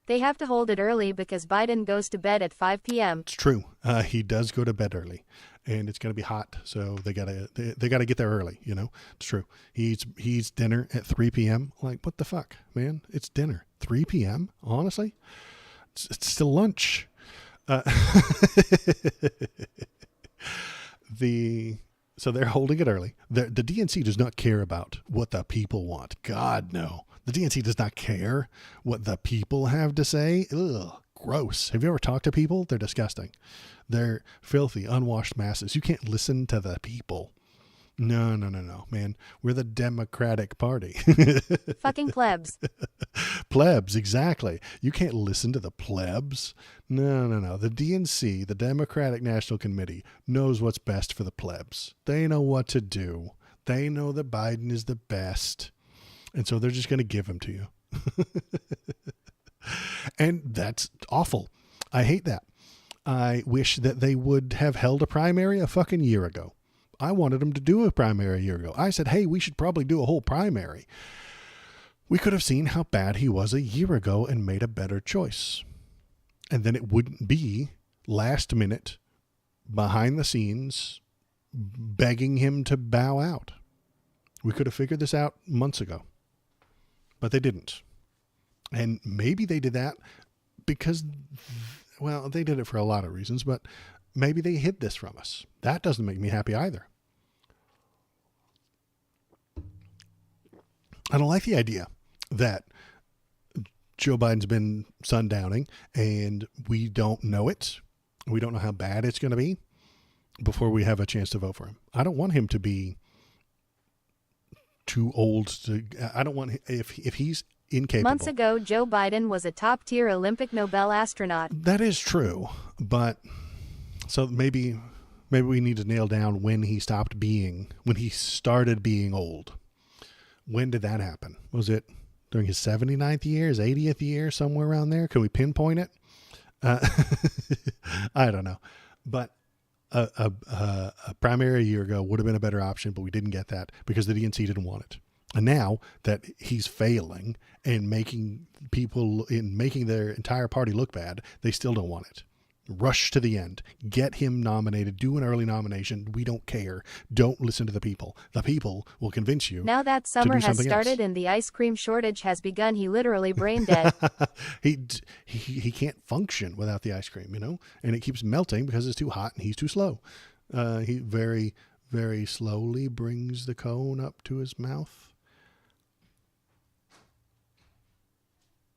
They have to hold it early because Biden goes to bed at 5 p.m. It's true. He does go to bed early, and it's going to be hot, so they gotta get there early. You know, it's true. He eats dinner at 3 p.m. Like, what the fuck, man? It's dinner 3 p.m. Honestly, it's still lunch. So they're holding it early. The DNC does not care about what the people want. God, no. The DNC does not care what the people have to say. Ugh, gross. Have you ever talked to people? They're disgusting. They're filthy, unwashed masses. You can't listen to the people. No, man. We're the Democratic Party. Fucking plebs. Plebs, exactly. You can't listen to the plebs. No. The DNC, the Democratic National Committee, knows what's best for the plebs. They know what to do. They know that Biden is the best. And so they're just going to give him to you. And that's awful. I hate that. I wish that they would have held a primary a fucking year ago. I wanted them to do a primary a year ago. I said, hey, we should probably do a whole primary. We could have seen how bad he was a year ago and made a better choice. And then it wouldn't be last minute, behind the scenes, begging him to bow out. We could have figured this out months ago. But they didn't. And maybe they did that because, well, they did it for a lot of reasons, but maybe they hid this from us. That doesn't make me happy either. I don't like the idea that Joe Biden's been sundowning and we don't know it. We don't know how bad it's going to be before we have a chance to vote for him. I don't want him to be too old to... I don't want... If he's incapable... Months ago, Joe Biden was a top-tier Olympic Nobel astronaut. That is true, but... So maybe we need to nail down when he started being old. When did that happen? Was it during his 79th year, his 80th year, somewhere around there? Can we pinpoint it? I don't know. But a primary a year ago would have been a better option, but we didn't get that because the DNC didn't want it. And now that he's failing and making their entire party look bad, they still don't want it. Rush to the end. Get him nominated. Do an early nomination. We don't care. Don't listen to the people. The people will convince you. Now that summer has started else. And the ice cream shortage has begun, he literally brain dead. He can't function without the ice cream, you know, and it keeps melting because it's too hot and he's too slow. He very, very slowly brings the cone up to his mouth.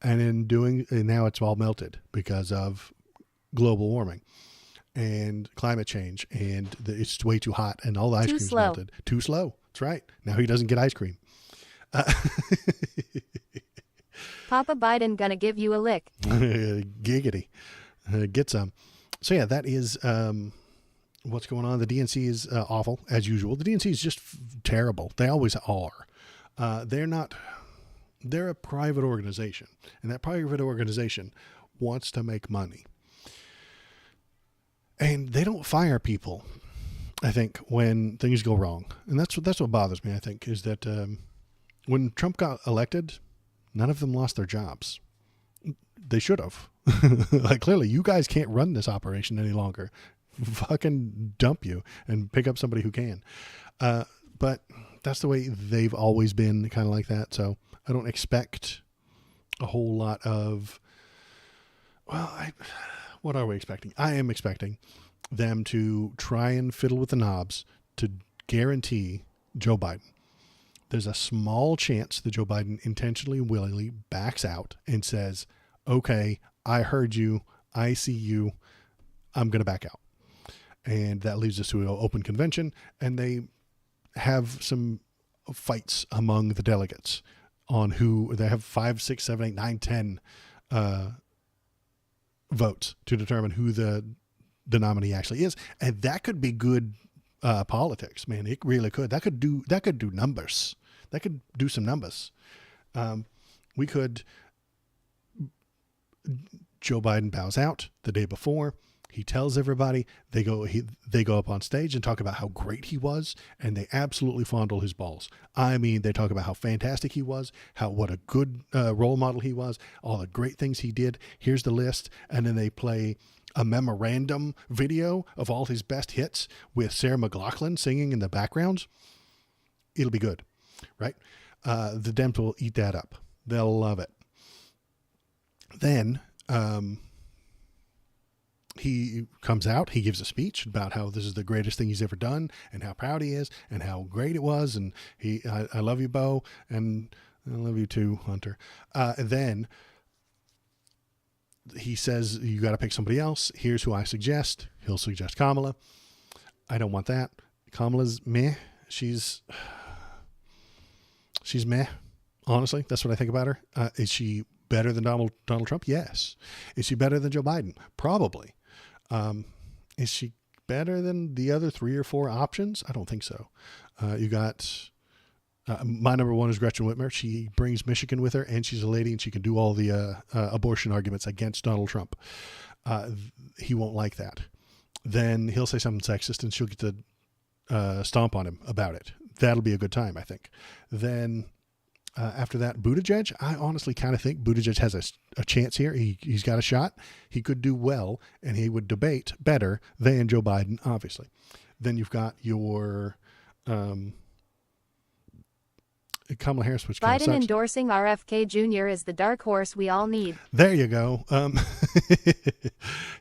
And now it's all melted because of global warming and climate change, and it's way too hot and all the ice cream's melted. Too slow. That's right. Now he doesn't get ice cream. Papa Biden gonna give you a lick. Giggity. Get some. So yeah, that is what's going on. The DNC is awful as usual. The DNC is just terrible. They always are. They're not They're a private organization, and that private organization wants to make money. And they don't fire people, I think, when things go wrong. And that's what bothers me, I think, is that when Trump got elected, none of them lost their jobs. They should have. Like, clearly, you guys can't run this operation any longer. Fucking dump you and pick up somebody who can. But that's the way they've always been, kind of like that. So I don't expect a whole lot of, what are we expecting? I am expecting them to try and fiddle with the knobs to guarantee Joe Biden. There's a small chance that Joe Biden intentionally, willingly backs out and says, okay, I heard you. I see you. I'm going to back out. And that leads us to an open convention, and they have some fights among the delegates on who they have 5, 6, 7, 8, 9, 10 votes to determine who the nominee actually is. And that could be good politics, man. It really could. That could do numbers. That could do some numbers. Joe Biden bows out the day before. He tells everybody. They go up on stage and talk about how great he was, and they absolutely fondle his balls. I mean, they talk about how fantastic he was, what a good role model he was, all the great things he did. Here's the list, and then they play a memorandum video of all his best hits with Sarah McLachlan singing in the background. It'll be good, right? The Dems will eat that up. They'll love it. Then he comes out, he gives a speech about how this is the greatest thing he's ever done and how proud he is and how great it was. And I love you, Bo, and I love you too, Hunter. And then he says, you got to pick somebody else. Here's who I suggest. He'll suggest Kamala. I don't want that. Kamala's meh. She's meh. Honestly, that's what I think about her. Is she better than Donald Trump? Yes. Is she better than Joe Biden? Probably. Is she better than the other 3 or 4 options? I don't think so. You got my number one is Gretchen Whitmer. She brings Michigan with her, and she's a lady, and she can do all the abortion arguments against Donald Trump. He won't like that. Then he'll say something sexist, and she'll get to stomp on him about it. That'll be a good time, I think. Then after that, Buttigieg, I honestly kind of think Buttigieg has a chance here. He's got a shot. He could do well, and he would debate better than Joe Biden, obviously. Then you've got your Kamala Harris, which kind of Biden sucks. endorsing RFK Jr. is the dark horse we all need. There you go.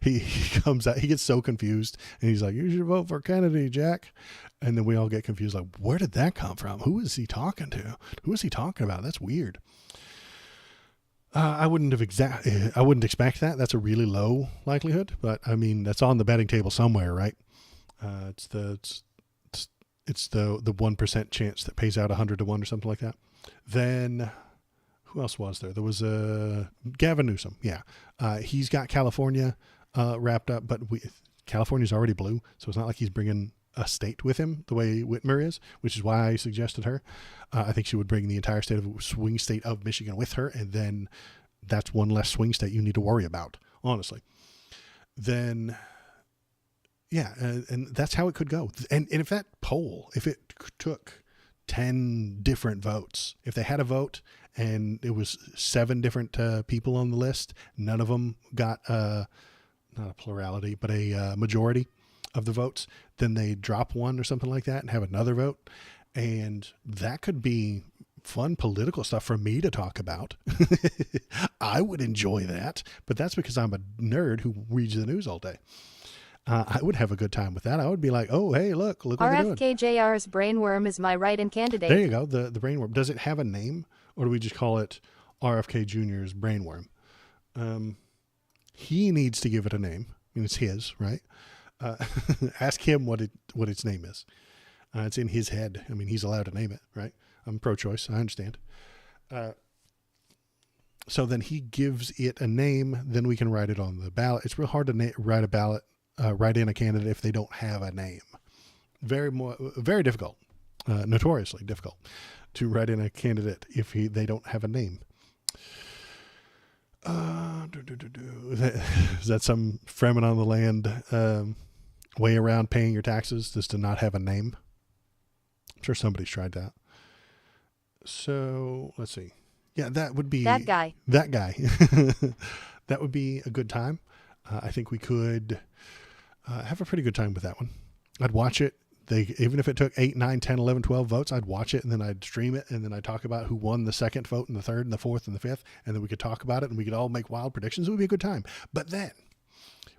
He comes out, he gets so confused, and he's like, you should vote for Kennedy, Jack. And then we all get confused, like, where did that come from? Who is he talking to? Who is he talking about? That's weird. I wouldn't expect that. That's a really low likelihood, but I mean, that's on the betting table somewhere, right? It's the 1% chance that pays out 100 to 1 or something like that. Then who else was there? There was Gavin Newsom. Yeah. He's got California wrapped up, but California's already blue. So it's not like he's bringing a state with him the way Whitmer is, which is why I suggested her. I think she would bring the entire swing state of Michigan with her. And then that's one less swing state you need to worry about, honestly. Then, yeah, and that's how it could go. And if that poll, if it took 10 different votes, if they had a vote and it was 7 different people on the list, none of them got not a plurality, but a majority of the votes, then they drop one or something like that and have another vote. And that could be fun political stuff for me to talk about. I would enjoy that, but that's because I'm a nerd who reads the news all day. I would have a good time with that. I would be like, oh, hey, look what they're doing. RFK Jr.'s brainworm is my write-in candidate. There you go, the brainworm. Does it have a name, or do we just call it RFK Jr.'s brainworm? He needs to give it a name. I mean, it's his, right? Ask him what its name is. It's in his head. I mean, he's allowed to name it, right? I'm pro-choice. I understand. So then he gives it a name. Then we can write it on the ballot. It's real hard to write in a candidate if they don't have a name. Very difficult. notoriously difficult to write in a candidate if they don't have a name. Is that some Fremen on the land way around paying your taxes, just to not have a name? I'm sure somebody's tried that. So let's see. Yeah, that would be That guy. That guy. That would be a good time. I think we could have a pretty good time with that one. I'd watch it. Even if it took 8, 9, 10, 11, 12 votes, I'd watch it, and then I'd stream it, and then I'd talk about who won the second vote and the third and the fourth and the fifth, and then we could talk about it, and we could all make wild predictions. It would be a good time. But then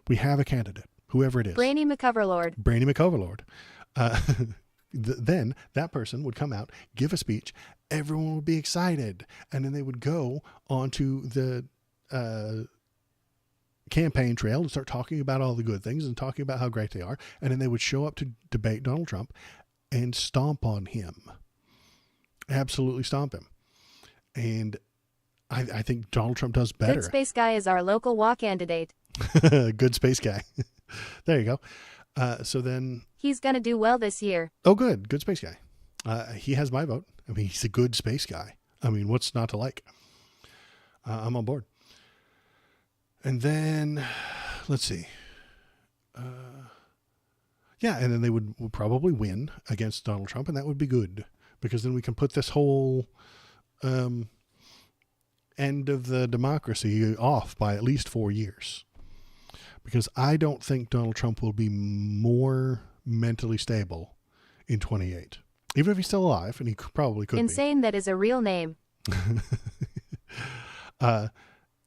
we have a candidate, whoever it is. Brainy McCoverlord. Brainy McCoverlord. Then that person would come out, give a speech, everyone would be excited, and then they would go onto the campaign trail and start talking about all the good things and talking about how great they are, and then they would show up to debate Donald Trump and stomp on him. Absolutely stomp him. And I think Donald Trump does better. Good Space Guy is our local WA candidate. Good Space Guy. There you go. So then... He's going to do well this year. Oh, good. Good Space Guy. He has my vote. I mean, he's a good space guy. I mean, what's not to like? I'm on board. And then, let's see. Yeah, and then they would probably win against Donald Trump, and that would be good, because then we can put this whole end of the democracy off by at least 4 years. Because I don't think Donald Trump will be more mentally stable in 28. Even if he's still alive, and he probably could be. Insane that is a real name.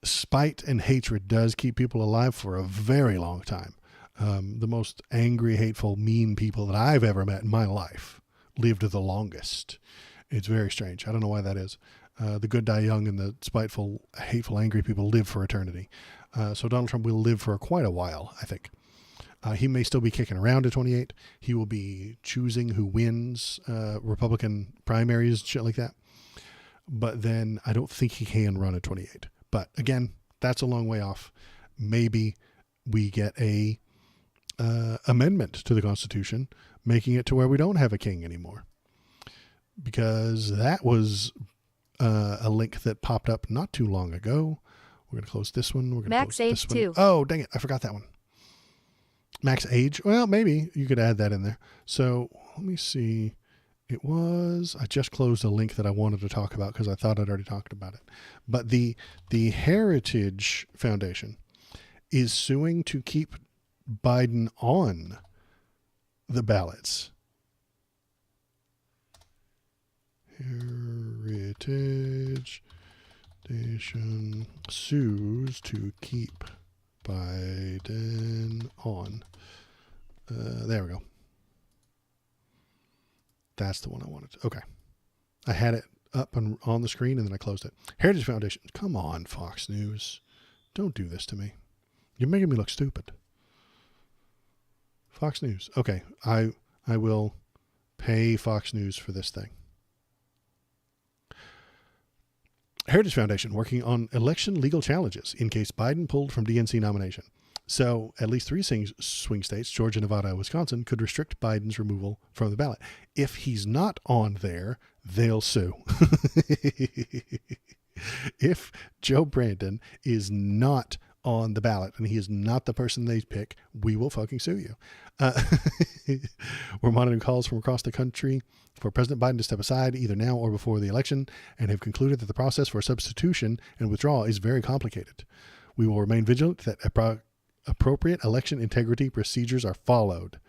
Spite and hatred does keep people alive for a very long time. The most angry, hateful, mean people that I've ever met in my life lived the longest. It's very strange. I don't know why that is. The good die young, and the spiteful, hateful, angry people live for eternity. So Donald Trump will live for quite a while, I think. He may still be kicking around at 28. He will be choosing who wins Republican primaries, shit like that. But then I don't think he can run at 28. But again, that's a long way off. Maybe we get a amendment to the Constitution, making it to where we don't have a king anymore. Because that was a link that popped up not too long ago. We're going to close this one. We're going to Max close age this one. 2. Oh, dang it. I forgot that one. Max age. Well, maybe you could add that in there. So let me see. I just closed a link that I wanted to talk about because I thought I'd already talked about it. But the Heritage Foundation is suing to keep Biden on the ballots. Heritage Foundation sues to keep Biden on. There we go. That's the one I wanted. Okay. I had it up and on the screen, and then I closed it. Heritage Foundation. Come on, Fox News. Don't do this to me. You're making me look stupid. Fox News. Okay. I will pay Fox News for this thing. Heritage Foundation working on election legal challenges in case Biden pulled from DNC nomination. So at least 3 swing states, Georgia, Nevada, and Wisconsin, could restrict Biden's removal from the ballot. If he's not on there, they'll sue. If Joe Brandon is not on the ballot and he is not the person they pick, we will fucking sue you. We're monitoring calls from across the country for President Biden to step aside either now or before the election, and have concluded that the process for substitution and withdrawal is very complicated. We will remain vigilant that appropriate election integrity procedures are followed.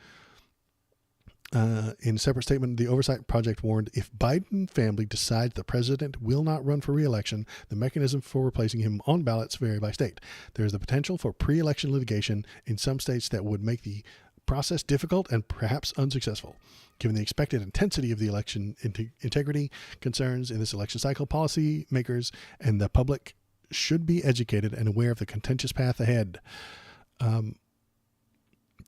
In a separate statement, the Oversight Project warned, if Biden family decides the president will not run for re-election, the mechanism for replacing him on ballots vary by state. There is the potential for pre-election litigation in some states that would make the process difficult and perhaps unsuccessful. Given the expected intensity of the election integrity concerns in this election cycle, policymakers and the public should be educated and aware of the contentious path ahead.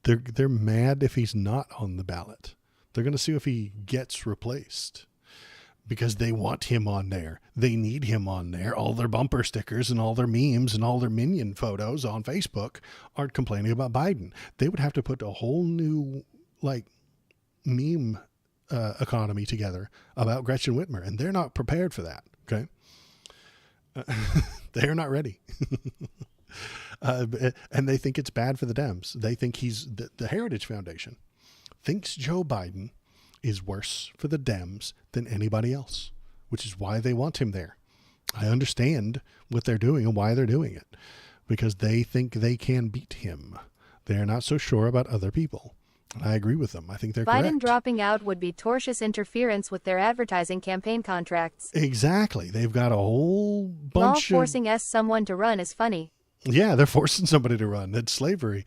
They're mad if he's not on the ballot. They're going to sue if he gets replaced because they want him on there. They need him on there. All their bumper stickers and all their memes and all their minion photos on Facebook aren't complaining about Biden. They would have to put a whole new meme economy together about Gretchen Whitmer, and they're not prepared for that. Okay. They're not ready. And they think it's bad for the Dems. They think the Heritage Foundation thinks Joe Biden is worse for the Dems than anybody else, which is why they want him there. I understand what they're doing and why they're doing it, because they think they can beat him. They're not so sure about other people. I agree with them. I think they're Biden correct. dropping out would be tortious interference with their advertising campaign contracts. Exactly. They've got a whole bunch Law forcing someone to run is funny. Yeah, they're forcing somebody to run. It's slavery.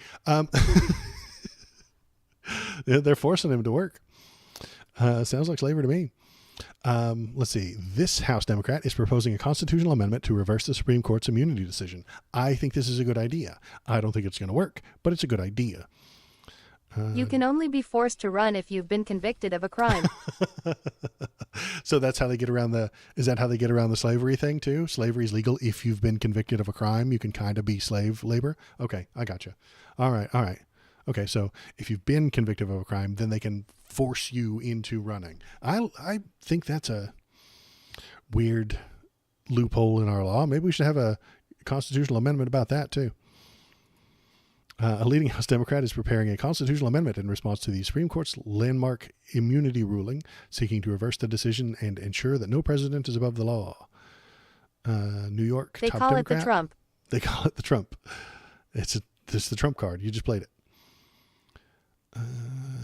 They're forcing him to work. Sounds like slavery to me. Let's see. This House Democrat is proposing a constitutional amendment to reverse the Supreme Court's immunity decision. I think this is a good idea. I don't think it's going to work, but it's a good idea. You can only be forced to run if you've been convicted of a crime. So that's how they get around is that how they get around the slavery thing too? Slavery is legal if you've been convicted of a crime. You can kind of be slave labor. Okay, I gotcha. All right. Okay, so if you've been convicted of a crime, then they can force you into running. I think that's a weird loophole in our law. Maybe we should have a constitutional amendment about that too. A leading House Democrat is preparing a constitutional amendment in response to the Supreme Court's landmark immunity ruling, seeking to reverse the decision and ensure that no president is above the law. New York They top call Democrat, it the Trump. They call it the Trump. It's the Trump card. You just played it.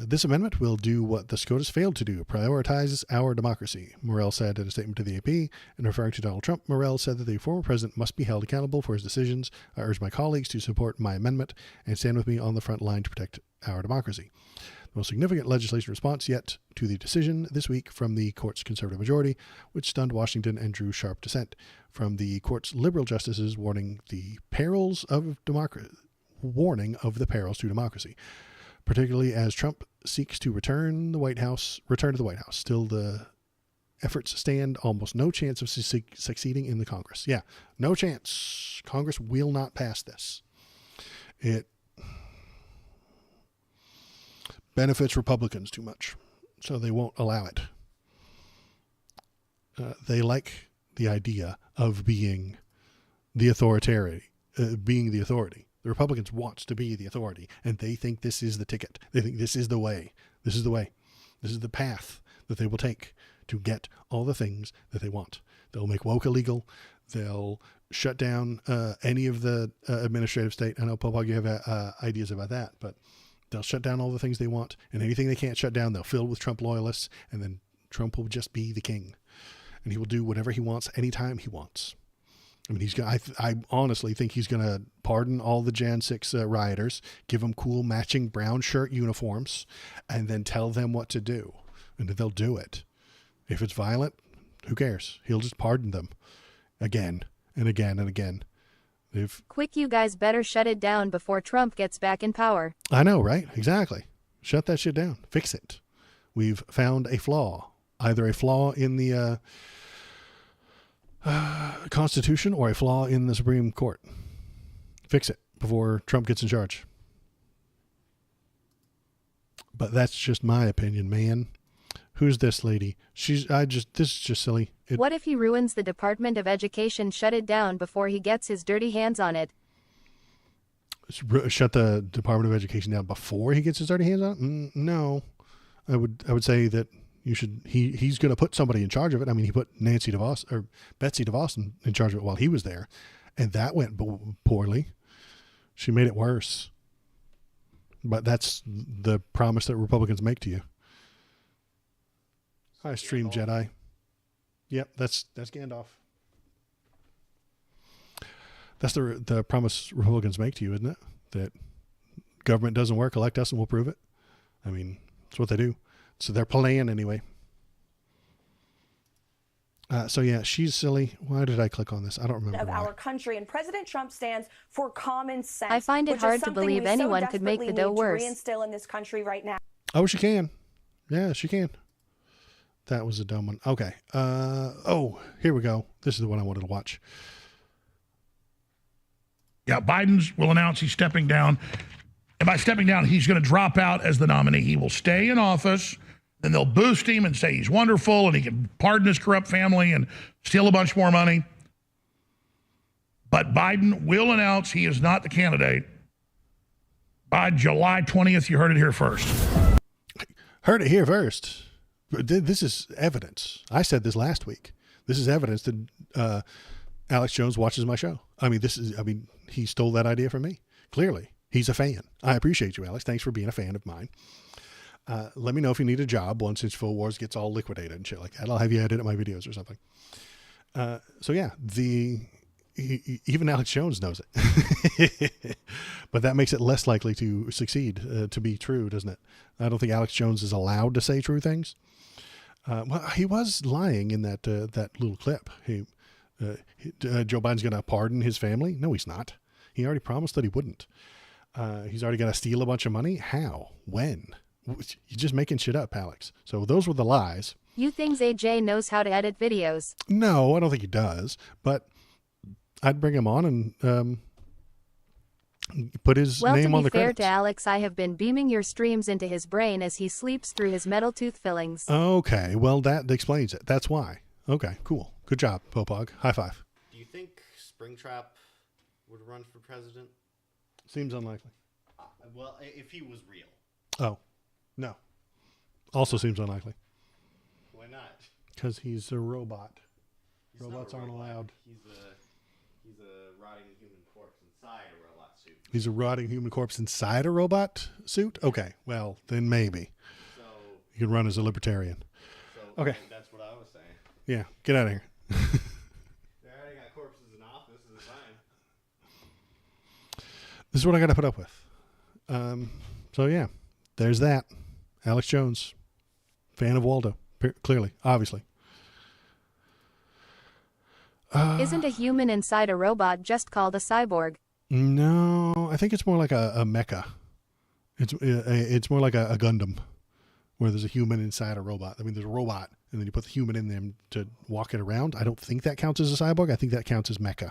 This amendment will do what the SCOTUS failed to do, prioritizes our democracy, Morell said in a statement to the AP. In referring to Donald Trump, Morell said that the former president must be held accountable for his decisions. I urge my colleagues to support my amendment and stand with me on the front line to protect our democracy. The most significant legislation response yet to the decision this week from the court's conservative majority, which stunned Washington and drew sharp dissent from the court's liberal justices warning the perils of to democracy, particularly as Trump seeks to return to the White House. Still, the efforts stand almost no chance of succeeding in the Congress. Yeah, no chance. Congress will not pass this. It benefits Republicans too much, so they won't allow it. They like the idea of being the authority. The Republicans want to be the authority, and they think this is the ticket. They think this is the way. This is the way. This is the path that they will take to get all the things that they want. They'll make woke illegal. They'll shut down any of the administrative state. I know, Popog, you have ideas about that, but they'll shut down all the things they want, and anything they can't shut down, they'll fill with Trump loyalists, and then Trump will just be the king, and he will do whatever he wants anytime he wants. I mean, I honestly think he's going to pardon all the Jan 6 rioters, give them cool matching brown shirt uniforms, and then tell them what to do. And they'll do it. If it's violent, who cares? He'll just pardon them again and again and again. Quick, you guys better shut it down before Trump gets back in power. I know, right? Exactly. Shut that shit down. Fix it. We've found a flaw. Either a flaw in the Constitution or a flaw in the Supreme Court. Fix it before Trump gets in charge. But that's just my opinion, man. Who's this lady? This is just silly. What if he ruins the Department of Education? Shut it down before he gets his dirty hands on it. Shut the Department of Education down before he gets his dirty hands on it? No. I would say that you should. He's going to put somebody in charge of it. I mean, he put Betsy DeVos in charge of it while he was there, and that went poorly. She made it worse. But that's the promise that Republicans make to you. Hi, Stream Jedi. Yep, that's Gandalf. That's the promise Republicans make to you, isn't it? That government doesn't work, elect us and we'll prove it. I mean, that's what they do. So they're playing anyway. So yeah, she's silly. Why did I click on this? I don't remember. Of our country, and President Trump stands for common sense. I find it hard to believe anyone could make the dough worse. Reinstill in this country right now. Oh, she can. Yeah, she can. That was a dumb one. Okay. Oh, here we go. This is the one I wanted to watch. Yeah, Biden will announce he's stepping down. And by stepping down, he's going to drop out as the nominee. He will stay in office then they'll boost him and say he's wonderful and he can pardon his corrupt family and steal a bunch more money. But Biden will announce he is not the candidate by July 20th. You heard it here first. Heard it here first. This is evidence. I said this last week. This is evidence that Alex Jones watches my show. He stole that idea from me. Clearly, he's a fan. I appreciate you, Alex. Thanks for being a fan of mine. Let me know if you need a job once InfoWars gets all liquidated and shit like that. I'll have you edit my videos or something. So yeah, even Alex Jones knows it, but that makes it less likely to succeed, to be true, doesn't it? I don't think Alex Jones is allowed to say true things. Well, he was lying in that little clip. Joe Biden's going to pardon his family. No, he's not. He already promised that he wouldn't. He's already going to steal a bunch of money. How? When? You're just making shit up, Alex. So those were the lies. You think AJ knows how to edit videos? No, I don't think he does, but I'd bring him on and put his name on the credits. Well, to be fair to Alex, I have been beaming your streams into his brain as he sleeps through his metal tooth fillings. Okay, well, that explains it. That's why. Okay, cool. Good job, Popog. High five. Do you think Springtrap would run for president? Seems unlikely. Well, if he was real. Oh, no. Also seems unlikely. Why not? Because he's a robot. He's Robots aren't allowed. He's a rotting human corpse inside a robot suit. He's a rotting human corpse inside a robot suit? Okay, well, then maybe. So you can run as a libertarian. So okay. That's what I was saying. Yeah, get out of here. They already got corpses in office. It's fine. This is what I got to put up with. So yeah, there's that. Alex Jones, fan of Waldo, clearly, obviously. Isn't a human inside a robot just called a cyborg? No, I think it's more like a mecha. It's more like a Gundam, where there's a human inside a robot. I mean, there's a robot, and then you put the human in them to walk it around. I don't think that counts as a cyborg. I think that counts as mecha.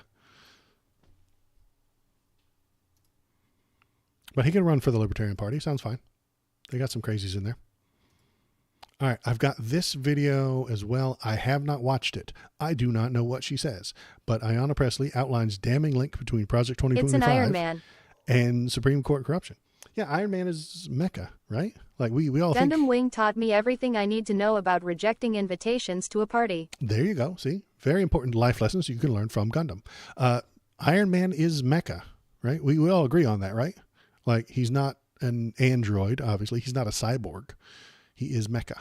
But he can run for the Libertarian Party. Sounds fine. They got some crazies in there. All right, I've got this video as well. I have not watched it. I do not know what she says, but Ayanna Pressley outlines damning link between Project 2025 it's an Iron Man. And Supreme Court corruption. Yeah, Iron Man is mecha, right? Like we all think. Gundam Wing taught me everything I need to know about rejecting invitations to a party. There you go. See, very important life lessons you can learn from Gundam. Iron Man is mecha, right? We all agree on that, right? Like he's not an android, obviously. He's not a cyborg. He is mecha.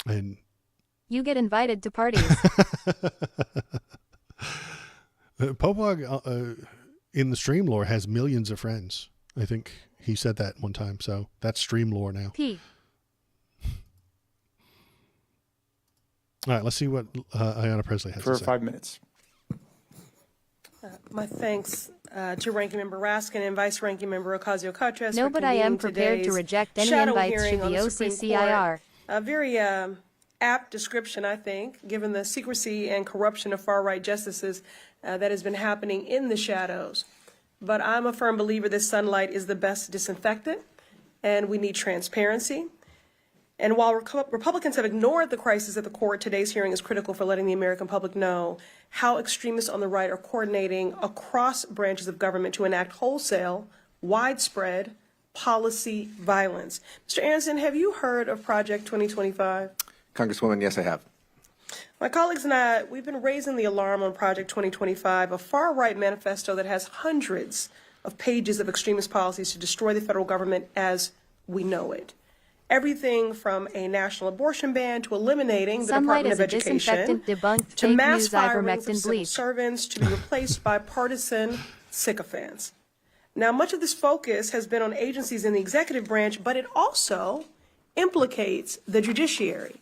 And you get invited to parties. Popog in the stream lore has millions of friends. I think he said that one time. So that's stream lore now. All right, let's see what Ayanna Pressley has to say. For 5 minutes. My thanks to Ranking Member Raskin and Vice Ranking Member Ocasio-Cortez. No, but I am prepared to reject any invites to the OCCIR. A very apt description, I think, given the secrecy and corruption of far-right justices that has been happening in the shadows. But I'm a firm believer that sunlight is the best disinfectant, and we need transparency. And while Republicans have ignored the crisis at the court, today's hearing is critical for letting the American public know how extremists on the right are coordinating across branches of government to enact wholesale, widespread policy violence. Mr. Aronson, have you heard of Project 2025? Congresswoman, yes, I have. My colleagues and I, we've been raising the alarm on Project 2025, a far-right manifesto that has hundreds of pages of extremist policies to destroy the federal government as we know it. Everything from a national abortion ban to eliminating the Department of Education to mass firings of civil servants to be replaced by partisan sycophants. Now, much of this focus has been on agencies in the executive branch, but it also implicates the judiciary.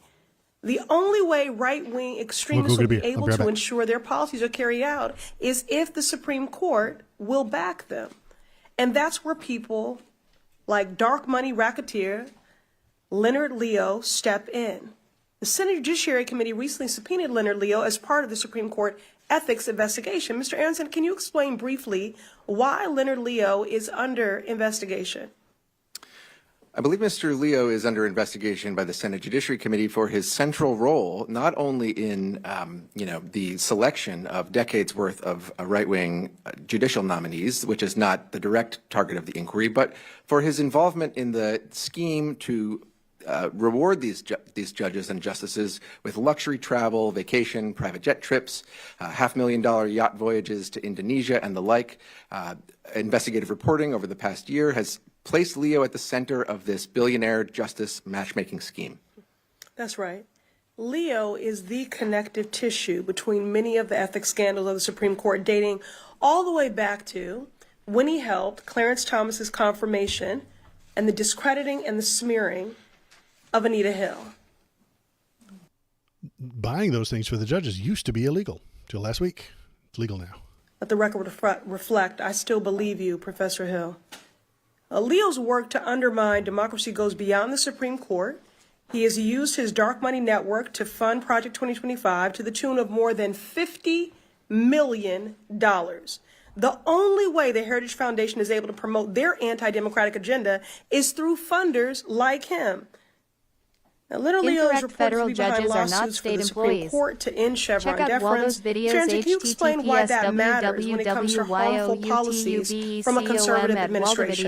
The only way right-wing extremists will be able to ensure their policies are carried out is if the Supreme Court will back them. And that's where people like dark money racketeer Leonard Leo step in. The Senate Judiciary Committee recently subpoenaed Leonard Leo as part of the Supreme Court ethics investigation. Mr. Aronson, can you explain briefly why Leonard Leo is under investigation? I believe Mr. Leo is under investigation by the Senate Judiciary Committee for his central role, not only in, the selection of decades worth of right-wing judicial nominees, which is not the direct target of the inquiry, but for his involvement in the scheme to reward these judges and justices with luxury travel, vacation, private jet trips, $500,000 yacht voyages to Indonesia and the like. Investigative reporting over the past year has placed Leo at the center of this billionaire justice matchmaking scheme. That's right. Leo is the connective tissue between many of the ethics scandals of the Supreme Court, dating all the way back to when he helped Clarence Thomas's confirmation and the discrediting and the smearing of Anita Hill. Buying those things for the judges used to be illegal till last week. It's legal now. Let the record reflect, I still believe you, Professor Hill. Leo's work to undermine democracy goes beyond the Supreme Court. He has used his dark money network to fund Project 2025 to the tune of more than $50 million. The only way the Heritage Foundation is able to promote their anti-democratic agenda is through funders like him. Now, little Leo is reported to be behind lawsuits for the Supreme Court to end Chevron deference. Sharon, can you explain why that matters when it comes to harmful policies from a conservative administration?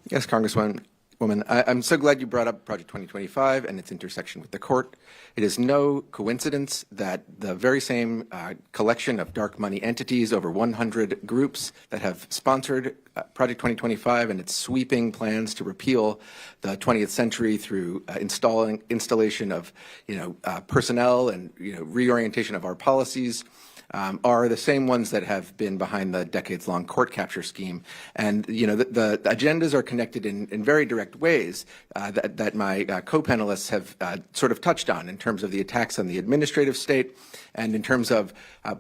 Yes, Congresswoman. I'm so glad you brought up Project 2025 and its intersection with the court. It is no coincidence that the very same collection of dark money entities, over 100 groups that have sponsored Project 2025 and its sweeping plans to repeal the 20th century through installation of personnel and reorientation of our policies, are the same ones that have been behind the decades-long court capture scheme. And, the agendas are connected in very direct ways that my co-panelists have sort of touched on in terms of the attacks on the administrative state and in terms of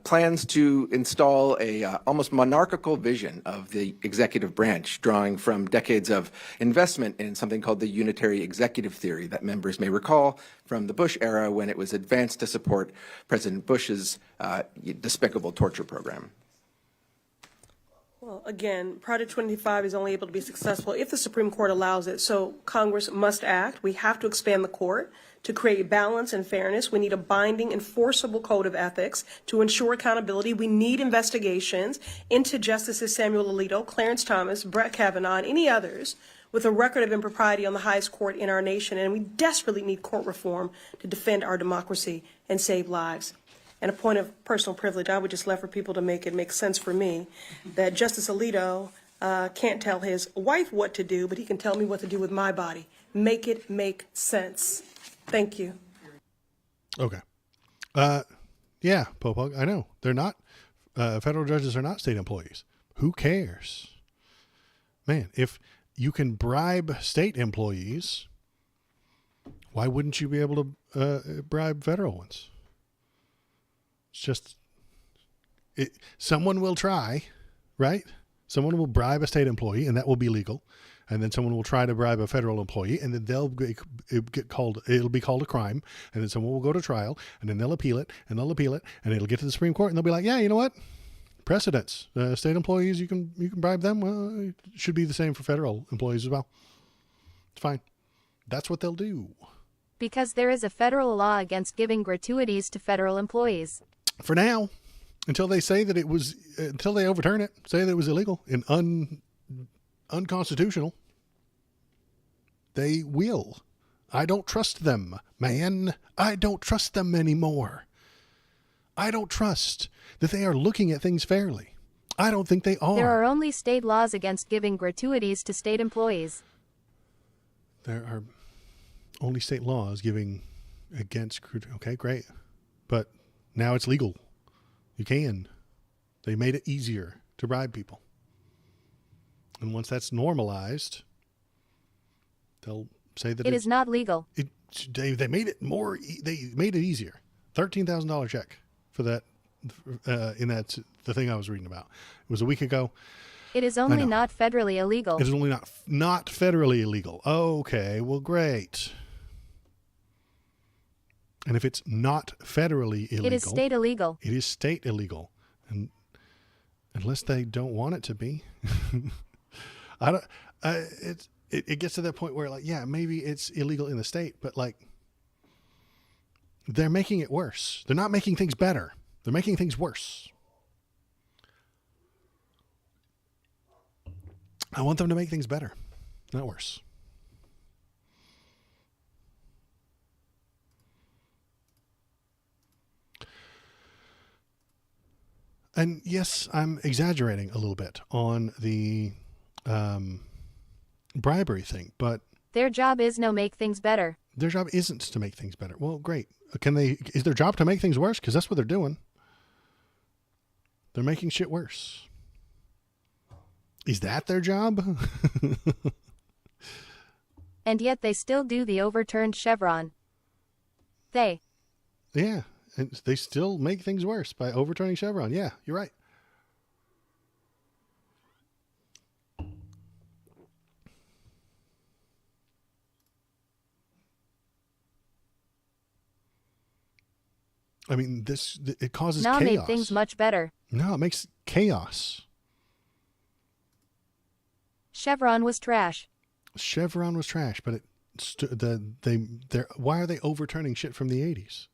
plans to install a almost monarchical vision of the executive branch, drawing from decades of investment in something called the unitary executive theory that members may recall from the Bush era when it was advanced to support President Bush's despicable torture program. Well, again, Project 25 is only able to be successful if the Supreme Court allows it. So Congress must act. We have to expand the court to create balance and fairness. We need a binding, enforceable code of ethics to ensure accountability. We need investigations into Justices Samuel Alito, Clarence Thomas, Brett Kavanaugh, and any others with a record of impropriety on the highest court in our nation. And we desperately need court reform to defend our democracy and save lives. And a point of personal privilege, I would just love for people to make it make sense for me that Justice Alito can't tell his wife what to do, but he can tell me what to do with my body. Make it make sense. Thank you. Okay. Yeah, Popog, I know. They're not, federal judges are not state employees. Who cares? Man, if you can bribe state employees, why wouldn't you be able to bribe federal ones? It's just, someone will try, right? Someone will bribe a state employee, and that will be legal. And then someone will try to bribe a federal employee, and then it'll be called a crime. And then someone will go to trial, and then they'll appeal it, and it'll get to the Supreme Court, and they'll be like, yeah, you know what? Precedents. State employees, you can bribe them. Well, it should be the same for federal employees as well. It's fine. That's what they'll do. Because there is a federal law against giving gratuities to federal employees. For now, until they say that until they overturn it, say that it was illegal and unconstitutional, they will. I don't trust them, man. I don't trust them anymore. I don't trust that they are looking at things fairly. I don't think they are. There are only state laws against giving gratuities to state employees. There are only state laws giving against, okay, great. But now it's legal. You can. They made it easier to bribe people. And once that's normalized, they'll say that it is not legal. They made it more. They made it easier. $13,000 check for that. The thing I was reading about. It was a week ago. It is only not federally illegal. It is only not federally illegal. Okay, well, great. And if it's not federally illegal, it is state illegal. It is state illegal, and unless they don't want it to be, it gets to that point where, like, yeah, maybe it's illegal in the state, but like, they're making it worse. They're not making things better. They're making things worse. I want them to make things better, not worse. And yes, I'm exaggerating a little bit on the bribery thing, but their job is no make things better. Their job isn't to make things better. Well, great. Is their job to make things worse? Because that's what they're doing. They're making shit worse. Is that their job? And yet they still do the overturned Chevron. Yeah, and they still make things worse by overturning Chevron. Yeah, you're right. I mean, it causes chaos. Made things much better. No, it makes chaos. Chevron was trash. Chevron was trash, but why are they overturning shit from the 80s?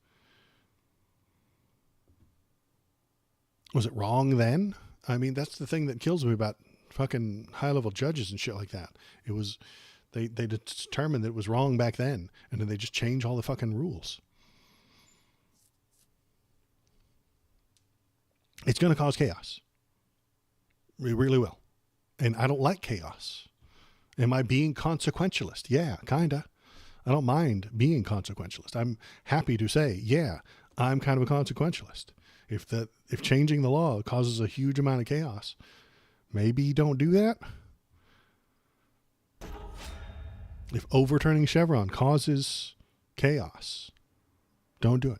Was it wrong then? I mean, that's the thing that kills me about fucking high-level judges and shit like that. It was, they determined that it was wrong back then, and then they just change all the fucking rules. It's going to cause chaos. It really will. And I don't like chaos. Am I being consequentialist? Yeah, kinda. I don't mind being consequentialist. I'm happy to say, yeah, I'm kind of a consequentialist. If changing the law causes a huge amount of chaos, maybe don't do that. If overturning Chevron causes chaos, don't do it.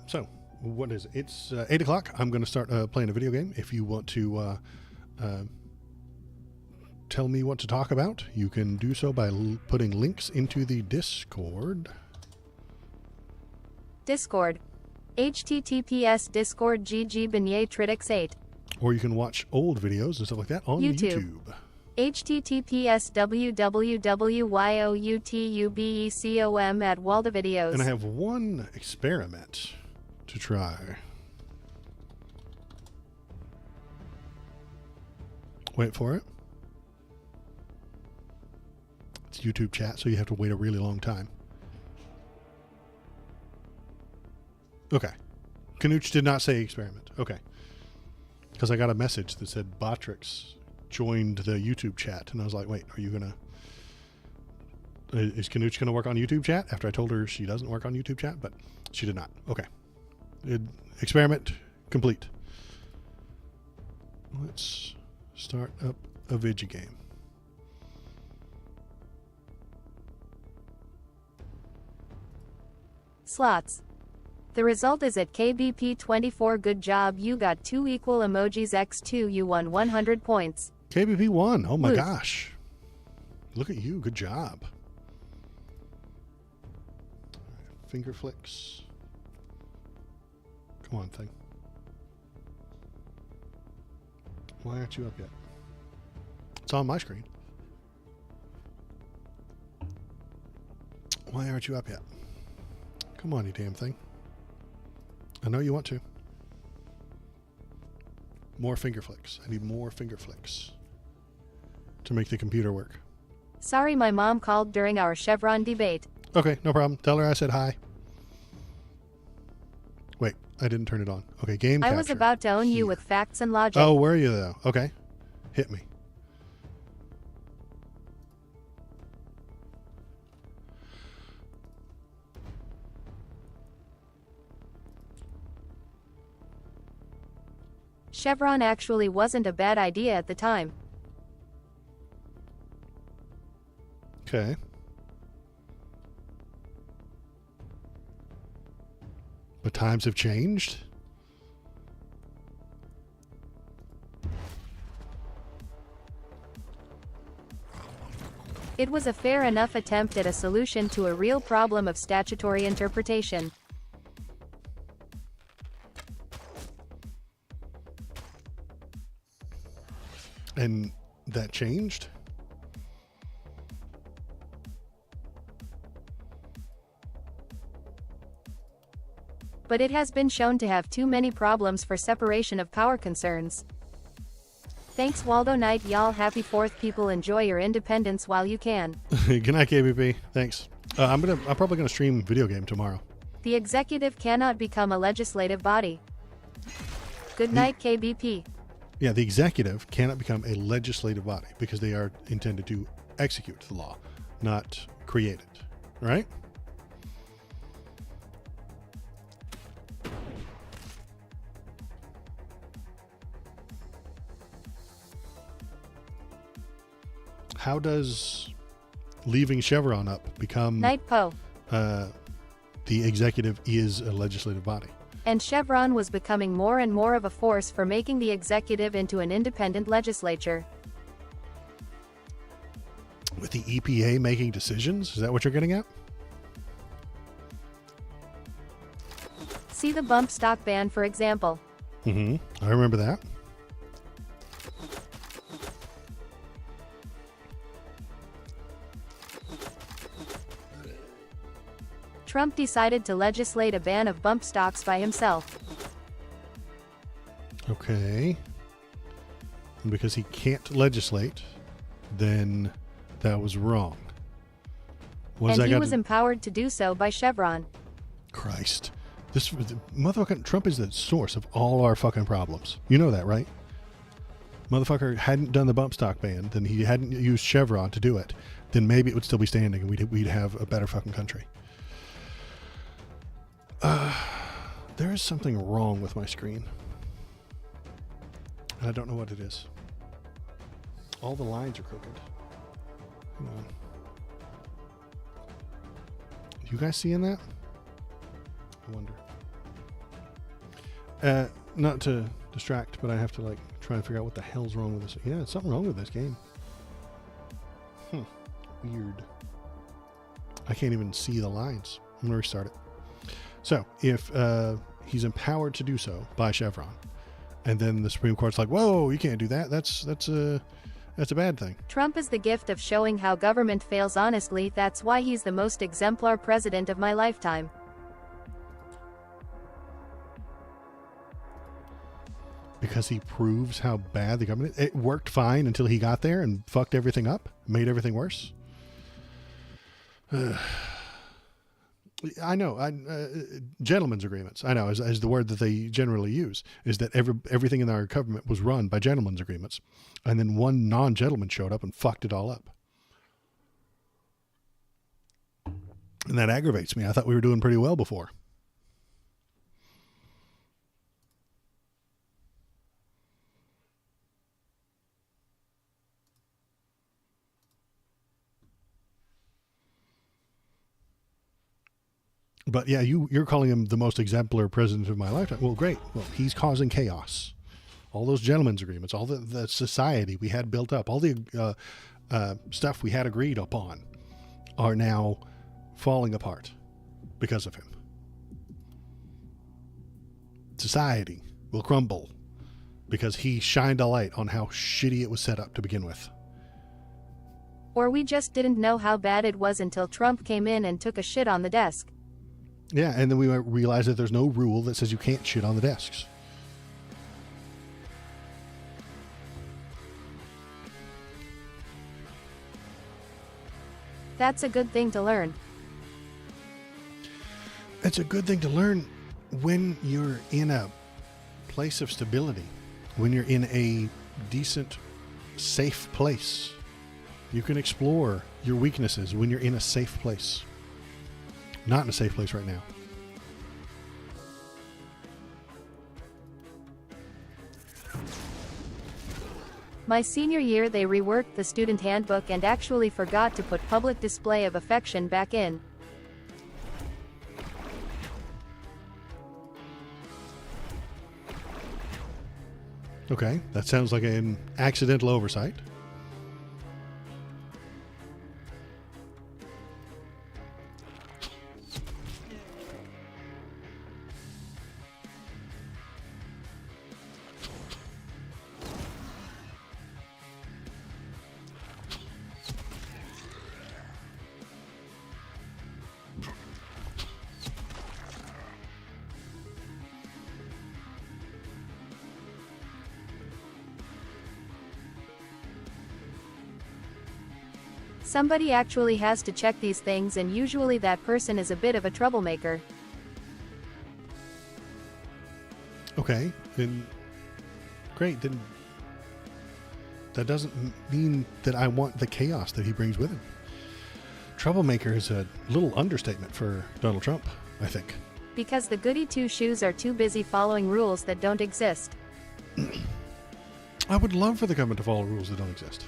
So what is it? It's 8 o'clock. I'm going to start playing a video game. If you want to tell me what to talk about, you can do so by putting links into the Discord. HTTPS Discord GG Benyatritix 8. Or you can watch old videos and stuff like that on YouTube. HTTPS www.youtubecom at waldovideos. And I have one experiment to try. Wait for it. It's YouTube chat, so you have to wait a really long time. Okay. Knooch did not say experiment. Okay. Because I got a message that said Botrix joined the YouTube chat, and I was like, wait, are you gonna is Knooch gonna work on YouTube chat? After I told her she doesn't work on YouTube chat, but she did not. Okay. Experiment complete. Let's start up a video game. Slots. The result is at KBP24. Good job, you got 2 equal emojis x2. You won 100 points. KBP won. Oh my gosh. Look at you. Good job. Finger flicks. Come on, thing. Why aren't you up yet? It's on my screen. Why aren't you up yet? Come on, you damn thing. I know you want to. More finger flicks. I need more finger flicks to make the computer work. Sorry, my mom called during our Chevron debate. Okay, no problem. Tell her I said hi. Wait, I didn't turn it on. Okay, game capture. I was about to own you with facts and logic. Oh, were you though? Okay. Hit me. Chevron actually wasn't a bad idea at the time. Okay. But times have changed. It was a fair enough attempt at a solution to a real problem of statutory interpretation. And that changed? But it has been shown to have too many problems for separation of power concerns. Thanks Waldo Night y'all, happy 4th, people, enjoy your independence while you can. Good night, KBP. Thanks. I'm probably gonna stream video game tomorrow. The executive cannot become a legislative body. Good night, KBP. Yeah, the executive cannot become a legislative body because they are intended to execute the law, not create it. Right? How does leaving Chevron up become Night Po. The executive is a legislative body? And Chevron was becoming more and more of a force for making the executive into an independent legislature. With the EPA making decisions? Is that what you're getting at? See the bump stock ban, for example. Mm-hmm. I remember that. Trump decided to legislate a ban of bump stocks by himself. Okay. And because he can't legislate, then that was wrong. And he was empowered to do so by Chevron. Christ. This motherfucking Trump is the source of all our fucking problems. You know that, right? Motherfucker hadn't done the bump stock ban, then he hadn't used Chevron to do it, then maybe it would still be standing and we'd have a better fucking country. There is something wrong with my screen. And I don't know what it is. All the lines are crooked. Hang on. You guys seeing that? I wonder. Not to distract, but I have to like try and figure out what the hell's wrong with this. Yeah, there's something wrong with this game. Weird. I can't even see the lines. I'm gonna restart it. So if he's empowered to do so by Chevron, and then the Supreme Court's like, whoa, you can't do that. That's a bad thing. Trump is the gift of showing how government fails honestly. That's why he's the most exemplar president of my lifetime. Because he proves how bad the government is. It worked fine until he got there and fucked everything up, made everything worse. I know, gentlemen's agreements, I know, is the word that they generally use, is that everything in our government was run by gentlemen's agreements. And then one non-gentleman showed up and fucked it all up. And that aggravates me. I thought we were doing pretty well before. But yeah, you're calling him the most exemplar president of my lifetime. Well, great. Well, he's causing chaos. All those gentlemen's agreements, all the society we had built up, all the stuff we had agreed upon are now falling apart because of him. Society will crumble because he shined a light on how shitty it was set up to begin with. Or we just didn't know how bad it was until Trump came in and took a shit on the desk. Yeah, and then we realize that there's no rule that says you can't shit on the desks. That's a good thing to learn. It's a good thing to learn when you're in a place of stability, when you're in a decent, safe place. You can explore your weaknesses when you're in a safe place. Not in a safe place right now. My senior year they reworked the student handbook and actually forgot to put public display of affection back in. Okay, that sounds like an accidental oversight. Somebody actually has to check these things, and usually that person is a bit of a troublemaker. Okay, then great. Then that doesn't mean that I want the chaos that he brings with him. Troublemaker is a little understatement for Donald Trump, I think. Because the goody two-shoes are too busy following rules that don't exist. I would love for the government to follow rules that don't exist.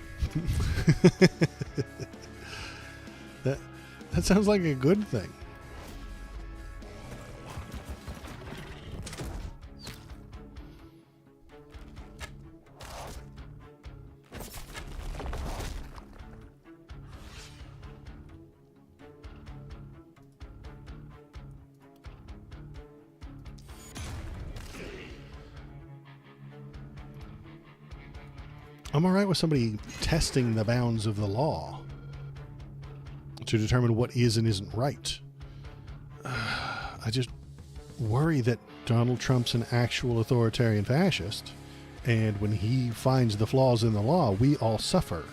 That sounds like a good thing. I'm all right with somebody testing the bounds of the law to determine what is and isn't right. I just worry that Donald Trump's an actual authoritarian fascist, and when he finds the flaws in the law, we all suffer.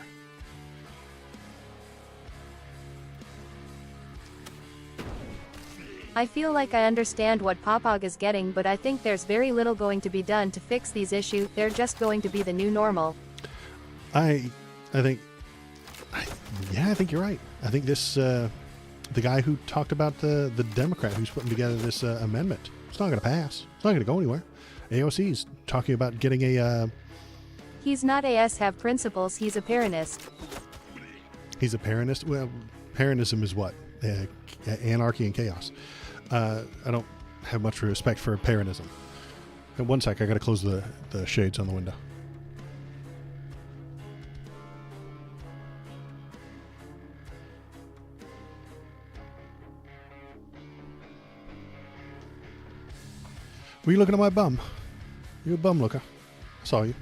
I feel like I understand what Popog is getting, but I think there's very little going to be done to fix these issues. They're just going to be the new normal. I think you're right. I think this, the guy who talked about the Democrat who's putting together this amendment, it's not going to pass. It's not going to go anywhere. AOC's talking about getting a... He's not have principles, he's a Peronist. He's a Peronist? Well, Peronism is what? Anarchy and chaos. I don't have much respect for Peronism. One sec, I got to close the shades on the window. Were you looking at my bum? You a bum looker. I saw you.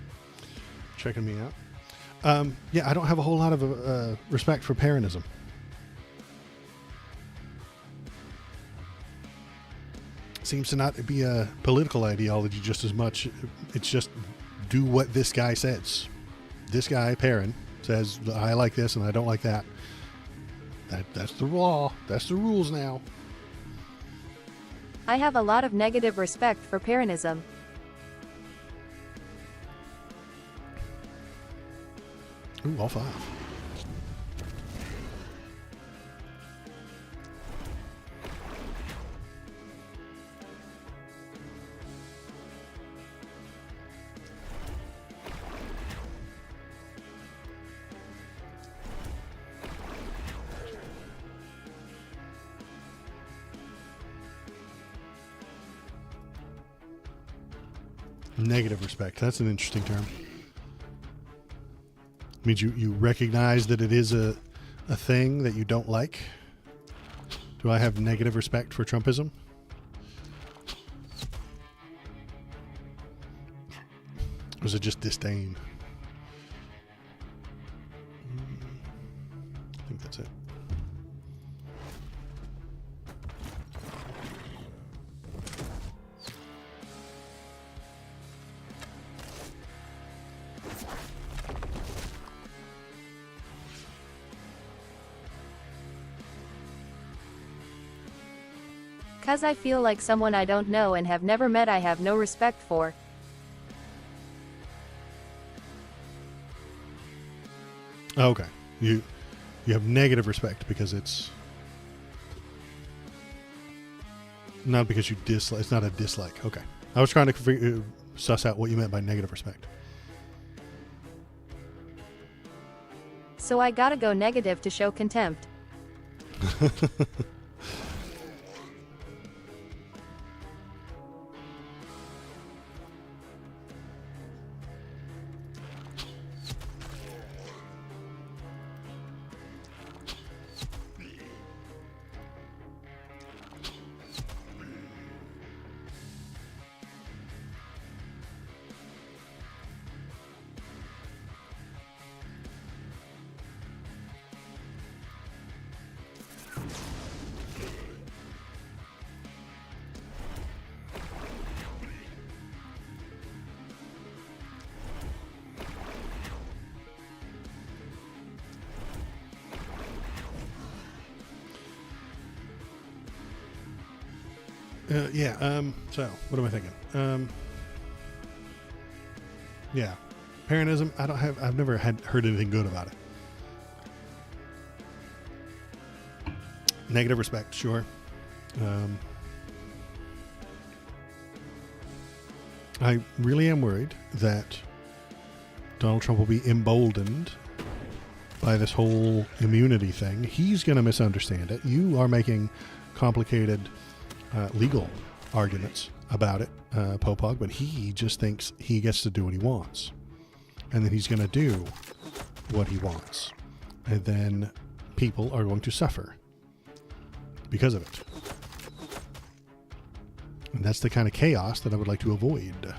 Checking me out. Yeah, I don't have a whole lot of respect for Peronism. Seems to not be a political ideology just as much. It's just do what this guy says. This guy, Perrin, says, I like this and I don't like that. That's the law. That's the rules now. I have a lot of negative respect for Peronism. Ooh, all 5. Negative respect. That's an interesting term. Means you recognize that it is a thing that you don't like. Do I have negative respect for Trumpism? Or is it just disdain? I think that's it. Cause I feel like someone I don't know and have never met I have no respect for. Okay. You have negative respect because it's not because you dislike. It's not a dislike. Okay. I was trying to suss out what you meant by negative respect. So I gotta go negative to show contempt. So what am I thinking? Yeah. Parentism, I've never heard anything good about it. Negative respect, sure. I really am worried that Donald Trump will be emboldened by this whole immunity thing. He's going to misunderstand it. You are making complicated legal arguments about it, Popog, but he just thinks he gets to do what he wants. And then he's going to do what he wants. And then people are going to suffer because of it. And that's the kind of chaos that I would like to avoid.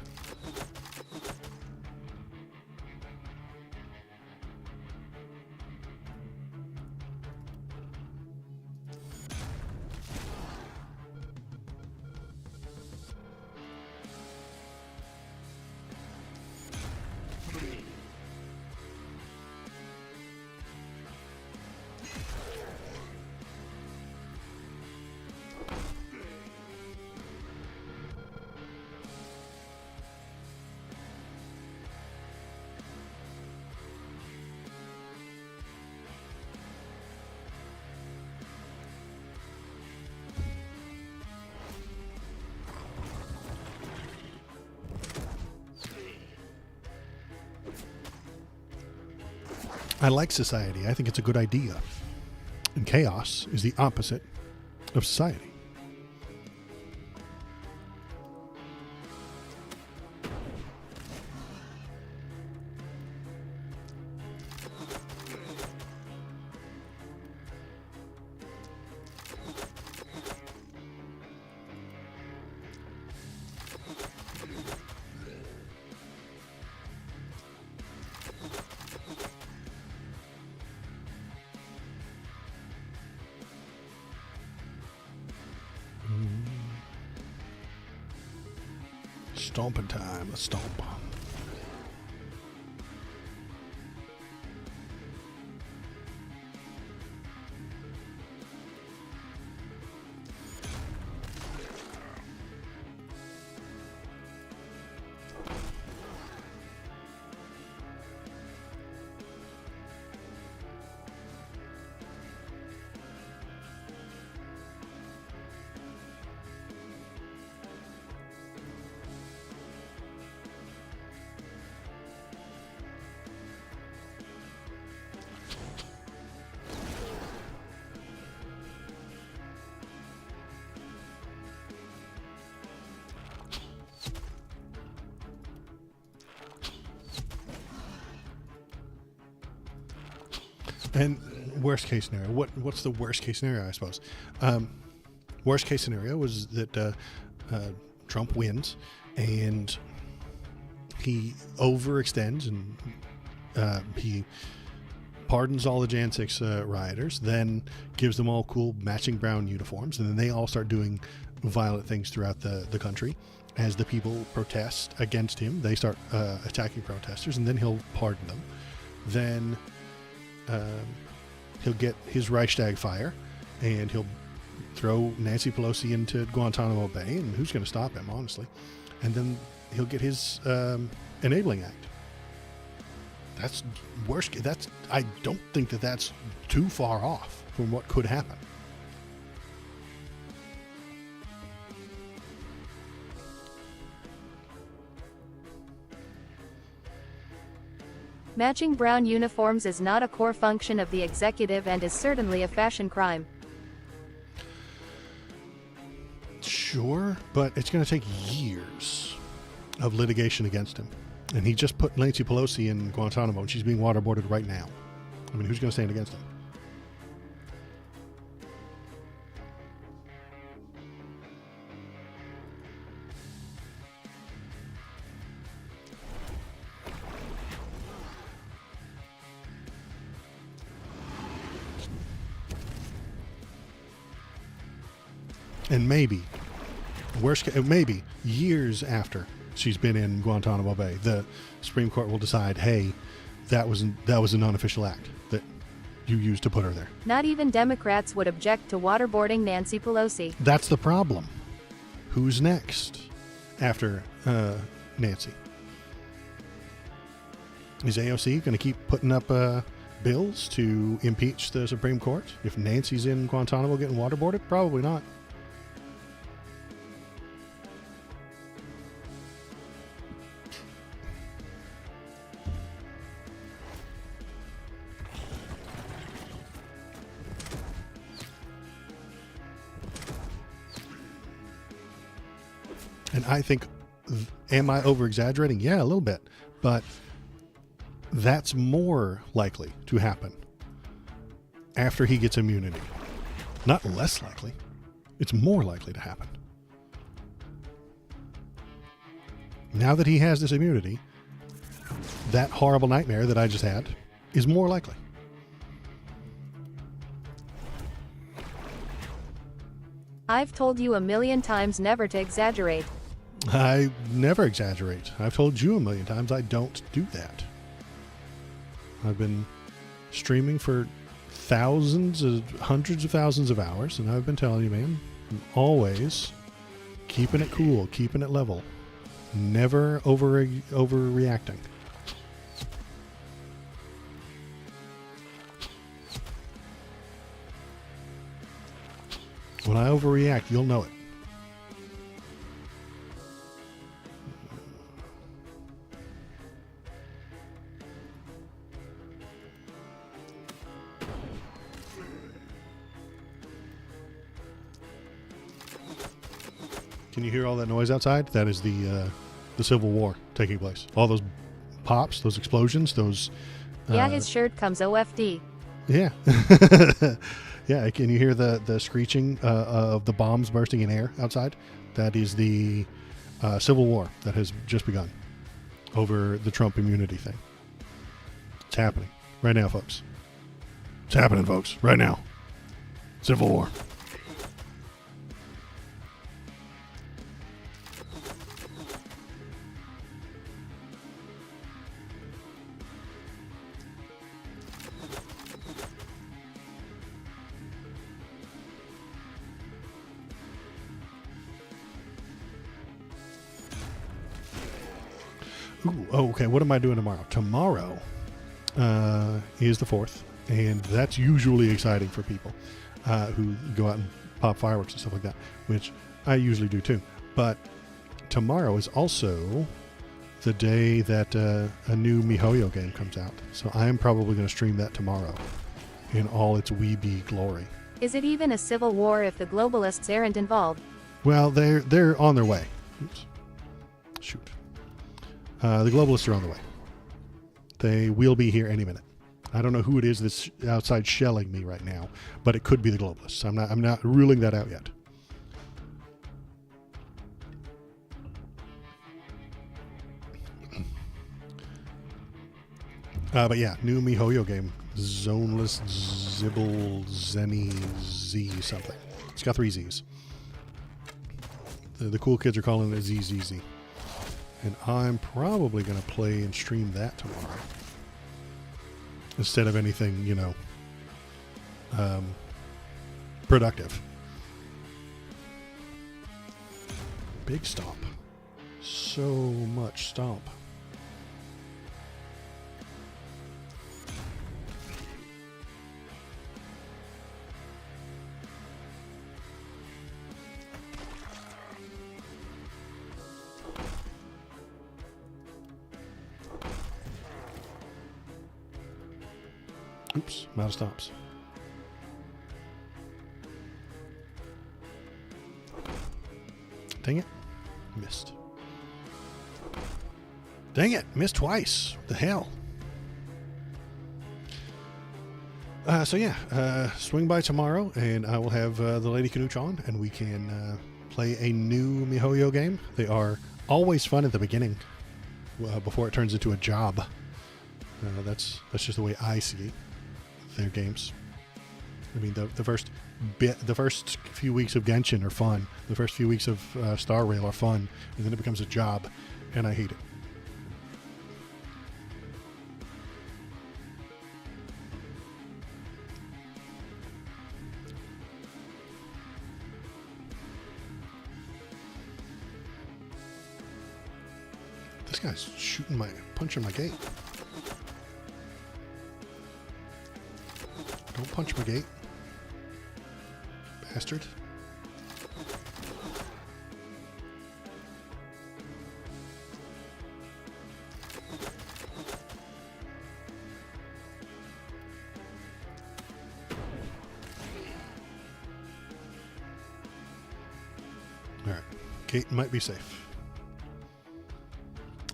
I like society. I think it's a good idea. And chaos is the opposite of society. Stomping time. Let's stomp. And worst case scenario, what's the worst case scenario, I suppose? Worst case scenario was that Trump wins and he overextends and he pardons all the Jan 6 rioters, then gives them all cool matching brown uniforms, and then they all start doing violent things throughout the country. As the people protest against him, they start attacking protesters, and then he'll pardon them. Then he'll get his Reichstag fire, and he'll throw Nancy Pelosi into Guantanamo Bay, and who's going to stop him, honestly? And then he'll get his Enabling Act. That's worst. I don't think that's too far off from what could happen. Matching brown uniforms is not a core function of the executive and is certainly a fashion crime. Sure, but it's going to take years of litigation against him. And he just put Nancy Pelosi in Guantanamo, and she's being waterboarded right now. I mean, who's going to stand against him? And maybe years after she's been in Guantanamo Bay, the Supreme Court will decide, hey, that was an unofficial act that you used to put her there. Not even Democrats would object to waterboarding Nancy Pelosi. That's the problem. Who's next after Nancy? Is AOC going to keep putting up bills to impeach the Supreme Court? If Nancy's in Guantanamo getting waterboarded? Probably not. And I think, am I over-exaggerating? Yeah, a little bit. But that's more likely to happen after he gets immunity. Not less likely. It's more likely to happen. Now that he has this immunity, that horrible nightmare that I just had is more likely. I've told you a million times never to exaggerate. I never exaggerate. I've told you a million times I don't do that. I've been streaming for hundreds of thousands of hours, and I've been telling you, man, I'm always keeping it cool, keeping it level, never overreacting. When I overreact, you'll know it. Can you hear all that noise outside? That is the Civil War taking place. All those pops, those explosions, those... Yeah, his shirt comes OFD. Yeah. Yeah, can you hear the screeching of the bombs bursting in air outside? That is the Civil War that has just begun over the Trump immunity thing. It's happening right now, folks. It's happening, folks, right now. Civil War. Ooh, oh, okay, what am I doing tomorrow? Tomorrow is the 4th, and that's usually exciting for people who go out and pop fireworks and stuff like that, which I usually do too. But tomorrow is also the day that a new MiHoYo game comes out. So I am probably going to stream that tomorrow in all its weeby glory. Is it even a civil war if the globalists aren't involved? Well, they're on their way. Oops. Shoot. The globalists are on the way. They will be here any minute. I don't know who it is that's outside shelling me right now, but it could be the globalists. I'm not ruling that out yet. But yeah, new MiHoYo game, Zoneless Zibble Zenny Z something. It's got 3 Z's. The cool kids are calling it ZZZ. And I'm probably going to play and stream that tomorrow. Instead of anything, you know, productive. Big stomp. So much stomp. Oops, I'm out of stops. Dang it. Missed. Dang it. Missed twice. What the hell? So yeah, swing by tomorrow and I will have the Lady Canuch on and we can play a new MiHoYo game. They are always fun at the beginning before it turns into a job. That's just the way I see their games. I mean, the first few weeks of Genshin are fun. The first few weeks of Star Rail are fun, and then it becomes a job, and I hate it. This guy's punching my gate. Don't punch my gate. Bastard. All right. Gate might be safe.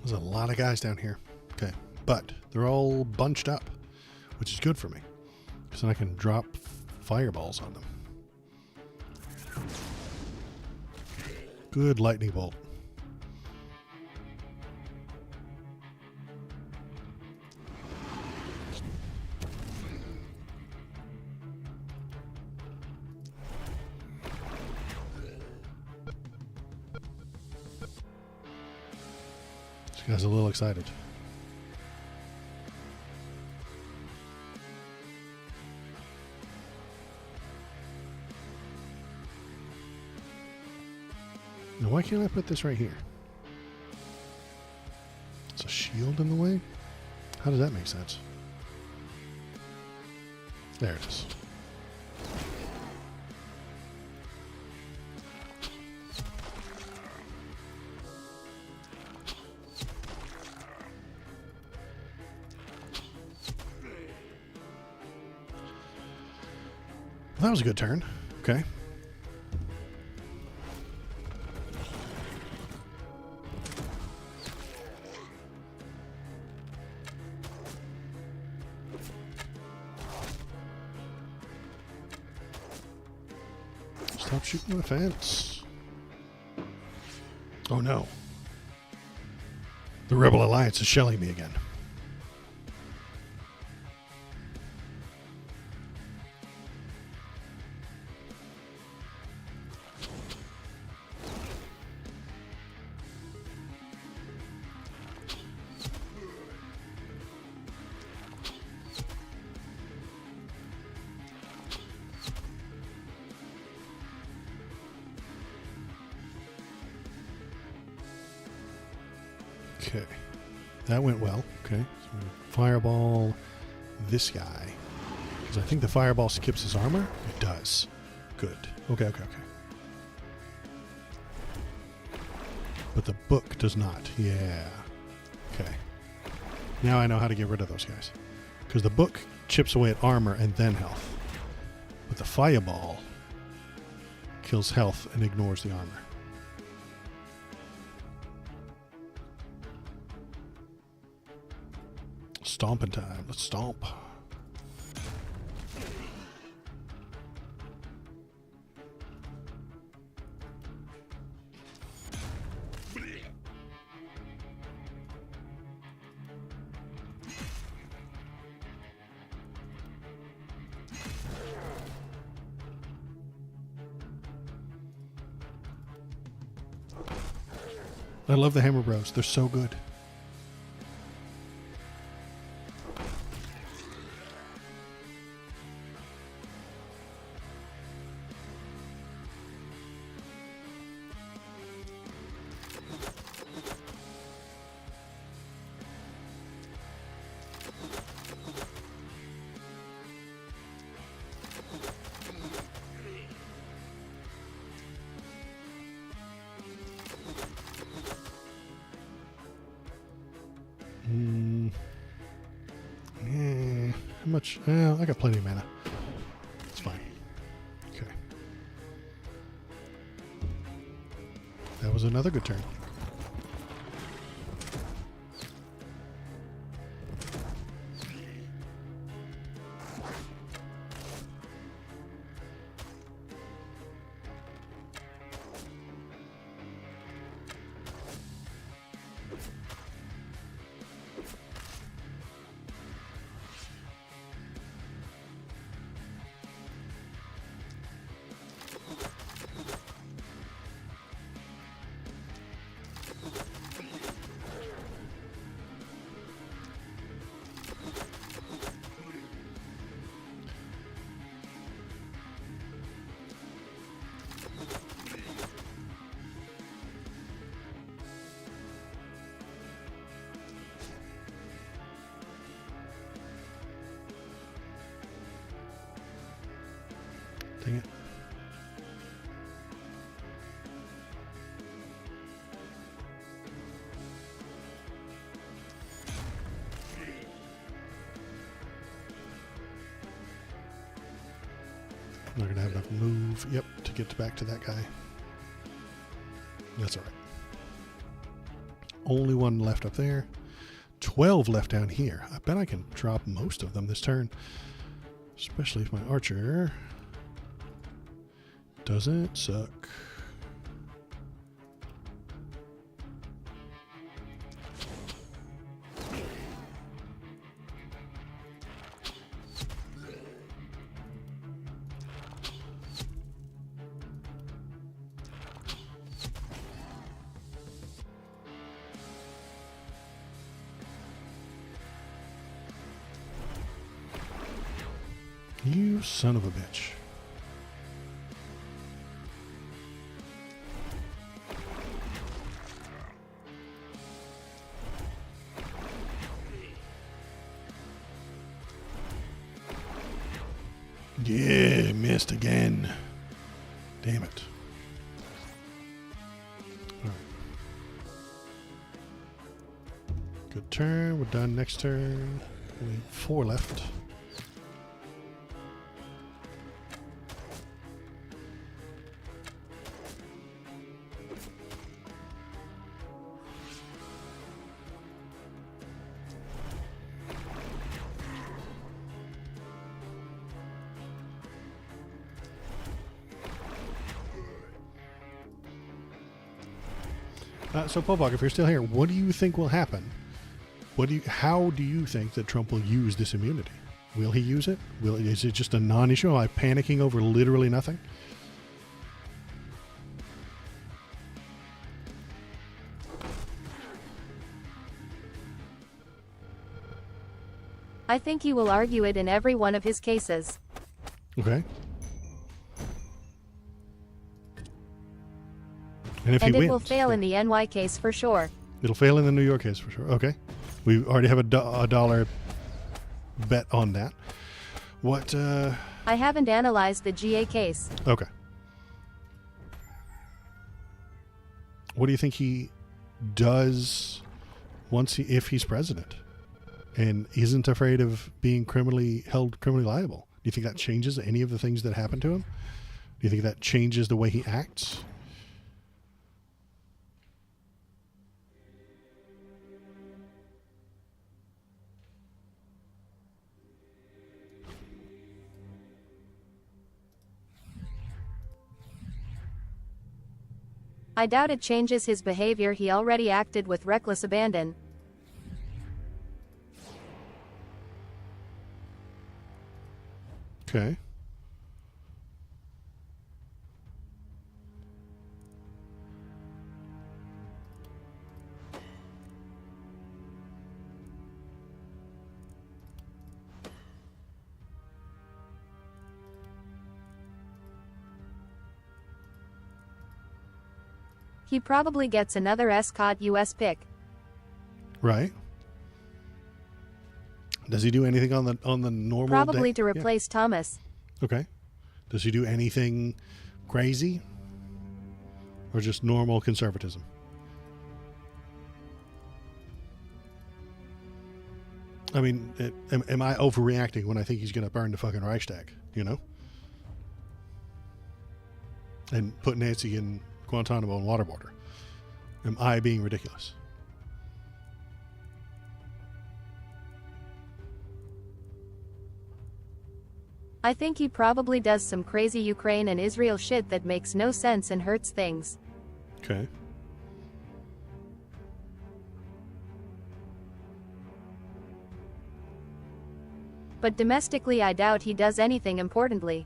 There's a lot of guys down here. Okay. But they're all bunched up, which is good for me. Because then I can drop fireballs on them. Good lightning bolt. This guy's a little excited. Now, why can't I put this right here? It's a shield in the way? How does that make sense? There it is. Well, that was a good turn. Okay. Stop shooting the fence. Oh no. The Rebel Alliance is shelling me again. Okay, that went well. Okay, so fireball this guy. Because I think the fireball skips his armor. It does. Good. Okay. But the book does not. Yeah. Okay. Now I know how to get rid of those guys. Because the book chips away at armor and then health. But the fireball kills health and ignores the armor. Stomping time. Let's stomp. I love the Hammer Bros. They're so good. How much? I got plenty of mana. It's fine. Okay. That was another good turn. Not going to have enough move, yep, to get back to that guy. That's all right. Only one left up there. 12 left down here. I bet I can drop most of them this turn. Especially if my archer doesn't suck. You son of a bitch. Yeah, missed again. Damn it. All right. Good turn. We're done next turn. Only 4 left. So, Popok, if you're still here, what do you think will happen? How do you think that Trump will use this immunity? Will he use it? Is it just a non-issue? Am I panicking over literally nothing? I think he will argue it in every one of his cases. Okay. And if he it wins, will fail in the NY case for sure. It'll fail in the New York case for sure. Okay. We already have a dollar bet on that. What? I haven't analyzed the GA case. Okay. What do you think he does if he's president and isn't afraid of being held criminally liable? Do you think that changes any of the things that happen to him? Do you think that changes the way he acts? I doubt it changes his behavior. He already acted with reckless abandon. Okay. He probably gets another Escott US pick. Right. Does he do anything on the normal Probably day? to replace Thomas. Okay. Does he do anything crazy? Or just normal conservatism? I mean, am I overreacting when I think he's going to burn the fucking Reichstag, you know? And put Nancy in Guantanamo and waterboarder. Am I being ridiculous? I think he probably does some crazy Ukraine and Israel shit that makes no sense and hurts things. Okay. But domestically I doubt he does anything importantly.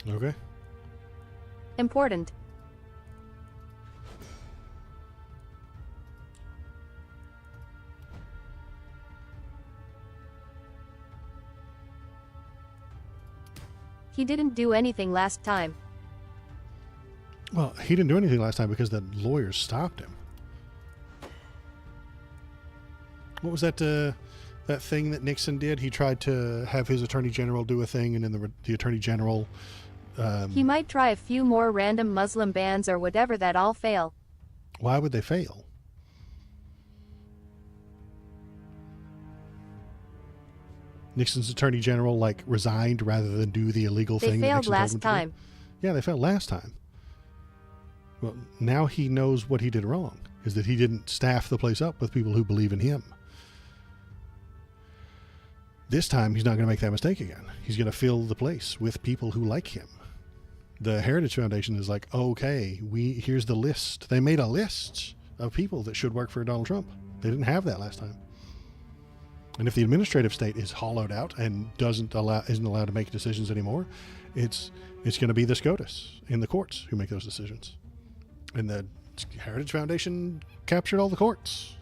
Okay. Important. He didn't do anything last time. Well, he didn't do anything last time because the lawyers stopped him. What was that that thing that Nixon did? He tried to have his attorney general do a thing, and then the attorney general... he might try a few more random Muslim bans or whatever that all fail. Why would they fail? Nixon's attorney general like resigned rather than do the illegal They thing that failed Nixon told last him to time. do. Yeah, they failed last time. Well, now he knows what he did wrong, is that he didn't staff the place up with people who believe in him. This time, he's not going to make that mistake again. He's going to fill the place with people who like him. The Heritage Foundation is like, okay, here's the list. They made a list of people that should work for Donald Trump. They didn't have that last time. And if the administrative state is hollowed out and isn't allowed to make decisions anymore, it's going to be the SCOTUS in the courts who make those decisions. And the Heritage Foundation captured all the courts.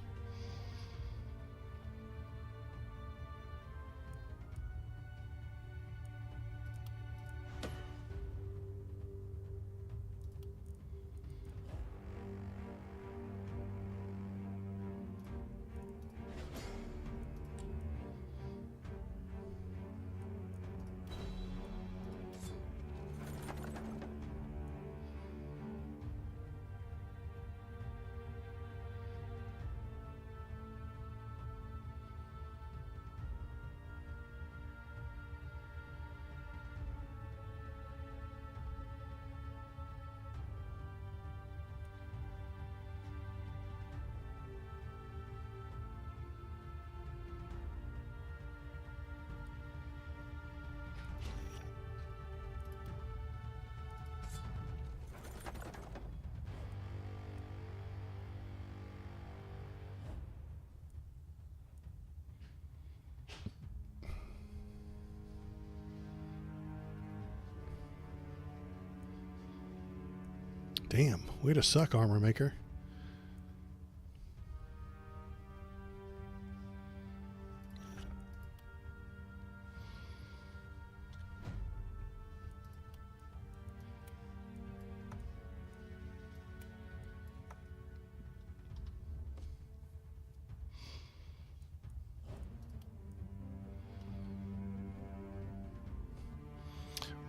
Damn, way to suck, armor maker.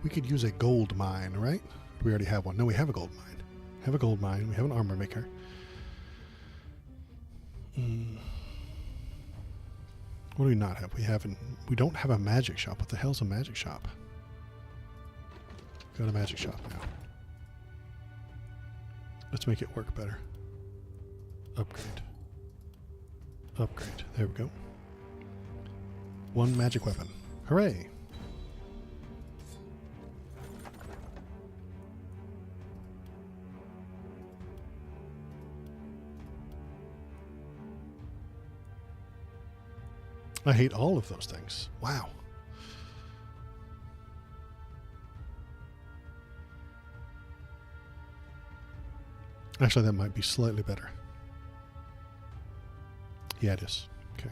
We could use a gold mine, right? We already have one. No, we have a gold mine. Have a gold mine. We have an armor maker. What do we not have? We don't have a magic shop. What the hell's a magic shop? Go to magic shop now. Let's make it work better. Upgrade. Upgrade. There we go. One magic weapon. Hooray! I hate all of those things. Wow. Actually, that might be slightly better. Yeah, it is. Okay.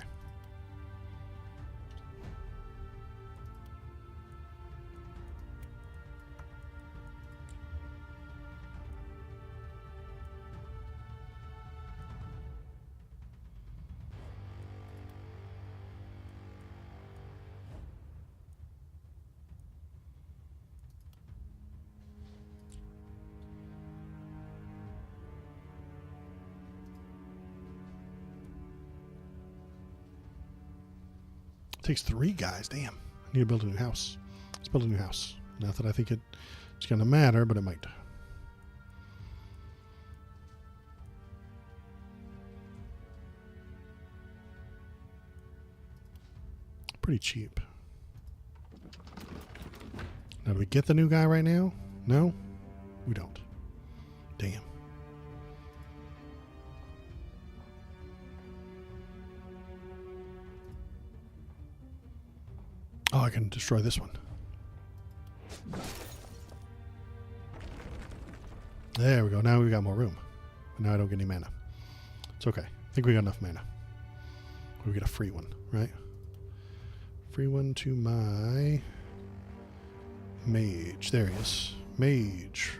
Takes 3 guys. Damn. I need to build a new house. Let's build a new house. Not that I think it's going to matter, but it might. Pretty cheap. Now, do we get the new guy right now? No? We don't. Damn. Oh, I can destroy this one. There we go. Now we got more room. Now I don't get any mana. It's okay. I think we got enough mana. We get a free one, right? Free one to my mage. There he is. Mage.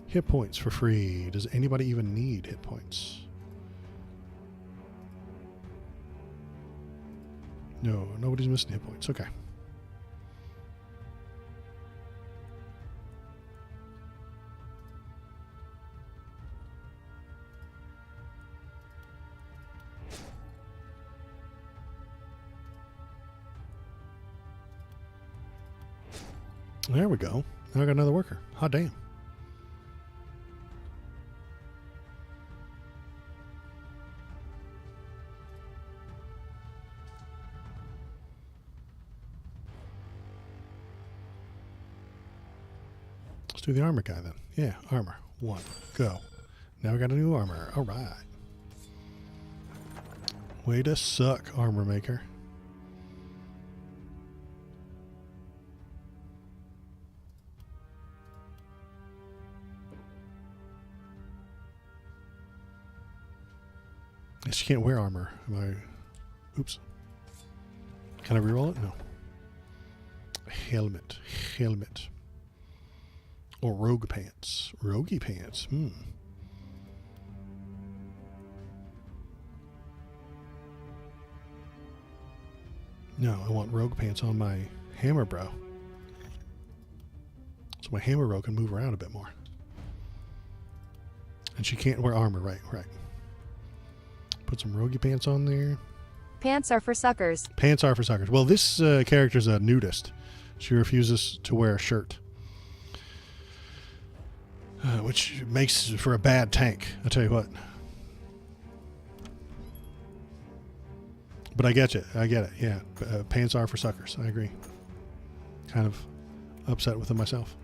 Hit points for free. Does anybody even need hit points? No, nobody's missing hit points. Okay. There we go. Now I got another worker. Hot damn. Let's do the armor guy then. Yeah, armor. 1. Go. Now we got a new armor. All right. Way to suck, armor maker. She can't wear armor. Oops. Can I reroll it? No. Helmet. Helmet. Or rogue pants. Roguey pants. No, I want rogue pants on my hammer bro. So my hammer bro can move around a bit more. And she can't wear armor, right. Put some roguey pants on there. Pants are for suckers. Pants are for suckers. Well, this character's a nudist. She refuses to wear a shirt. Which makes for a bad tank, I'll tell you what. But I get it. Yeah, pants are for suckers. I agree. Kind of upset with them myself.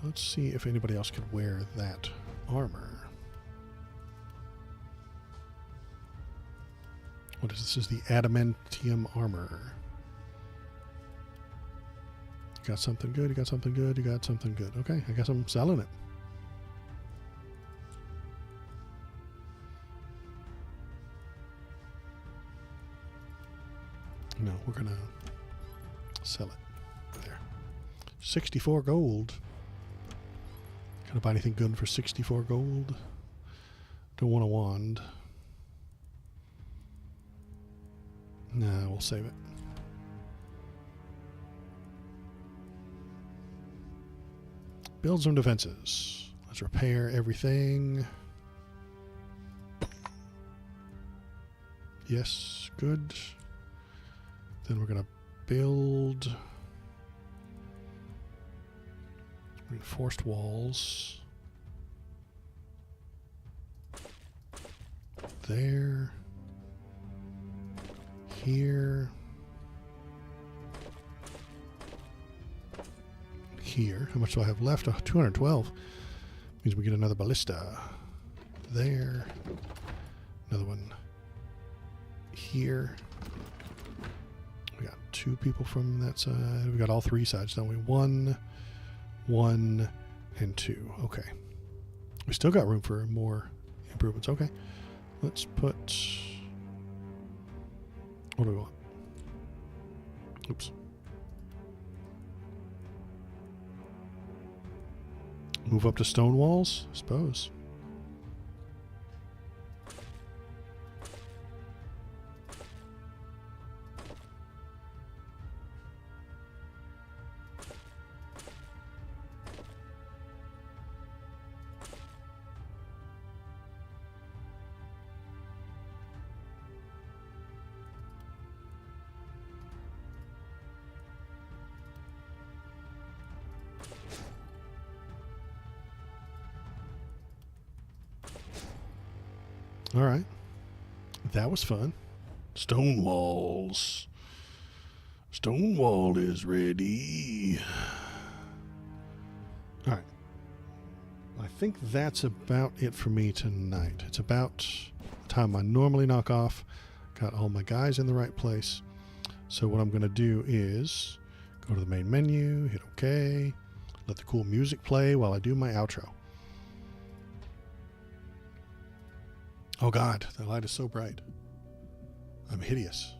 Let's see if anybody else could wear that armor. What is this? This is the adamantium armor. You got something good, you got something good, you got something good. Okay, I guess I'm selling it. No, we're gonna sell it. There. 64 gold. Can I buy anything good for 64 gold? Don't want a wand. Nah, we'll save it. Build some defenses. Let's repair everything. Yes, good. Then we're going to build reinforced walls. There. Here. Here. How much do I have left? Oh, 212. Means we get another ballista. There. Another one here. We got 2 people from that side. We got all 3 sides, don't we? 1, 1, and 2. Okay. We still got room for more improvements. Okay. Let's put... What do we want? Oops. Move up to stone walls, I suppose. All right. That was fun. Stone walls. Stonewall is ready. All right. I think that's about it for me tonight. It's about the time I normally knock off. Got all my guys in the right place. So what I'm going to do is go to the main menu, hit OK, let the cool music play while I do my outro. Oh God, the light is so bright. I'm hideous.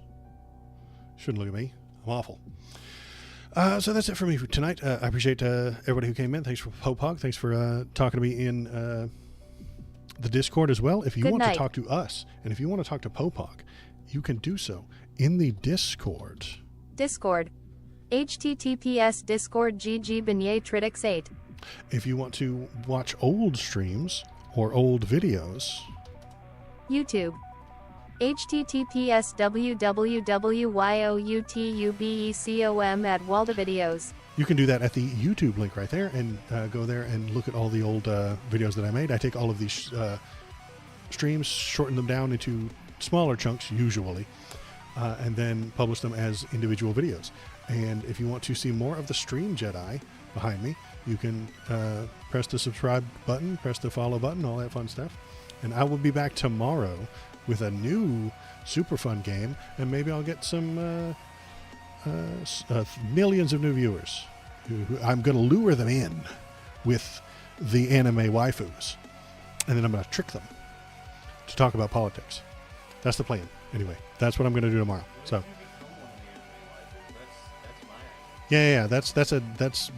Shouldn't look at me. I'm awful. So that's it for me for tonight. I appreciate everybody who came in. Thanks for Popog. Thanks for talking to me in the Discord as well. If you want to talk to us, and if you want to talk to Popog, you can do so in the Discord. Discord. HTTPS Discord GG Beignet Tridix 8. If you want to watch old streams or old videos, YouTube. https://www.youtubecom@waldovideos. You can do that at the YouTube link right there, and go there and look at all the old videos that I made. I take all of these streams, shorten them down into smaller chunks usually, and then publish them as individual videos. And if you want to see more of the Stream Jedi behind me, you can press the subscribe button, press the follow button, all that fun stuff. And I will be back tomorrow with a new super fun game, and maybe I'll get some millions of new viewers. I'm going to lure them in with the anime waifus, and then I'm going to trick them to talk about politics. That's the plan. Anyway, that's what I'm going to do tomorrow. So, yeah, that's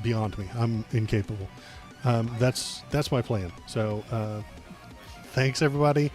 beyond me. I'm incapable. That's my plan. So, thanks everybody.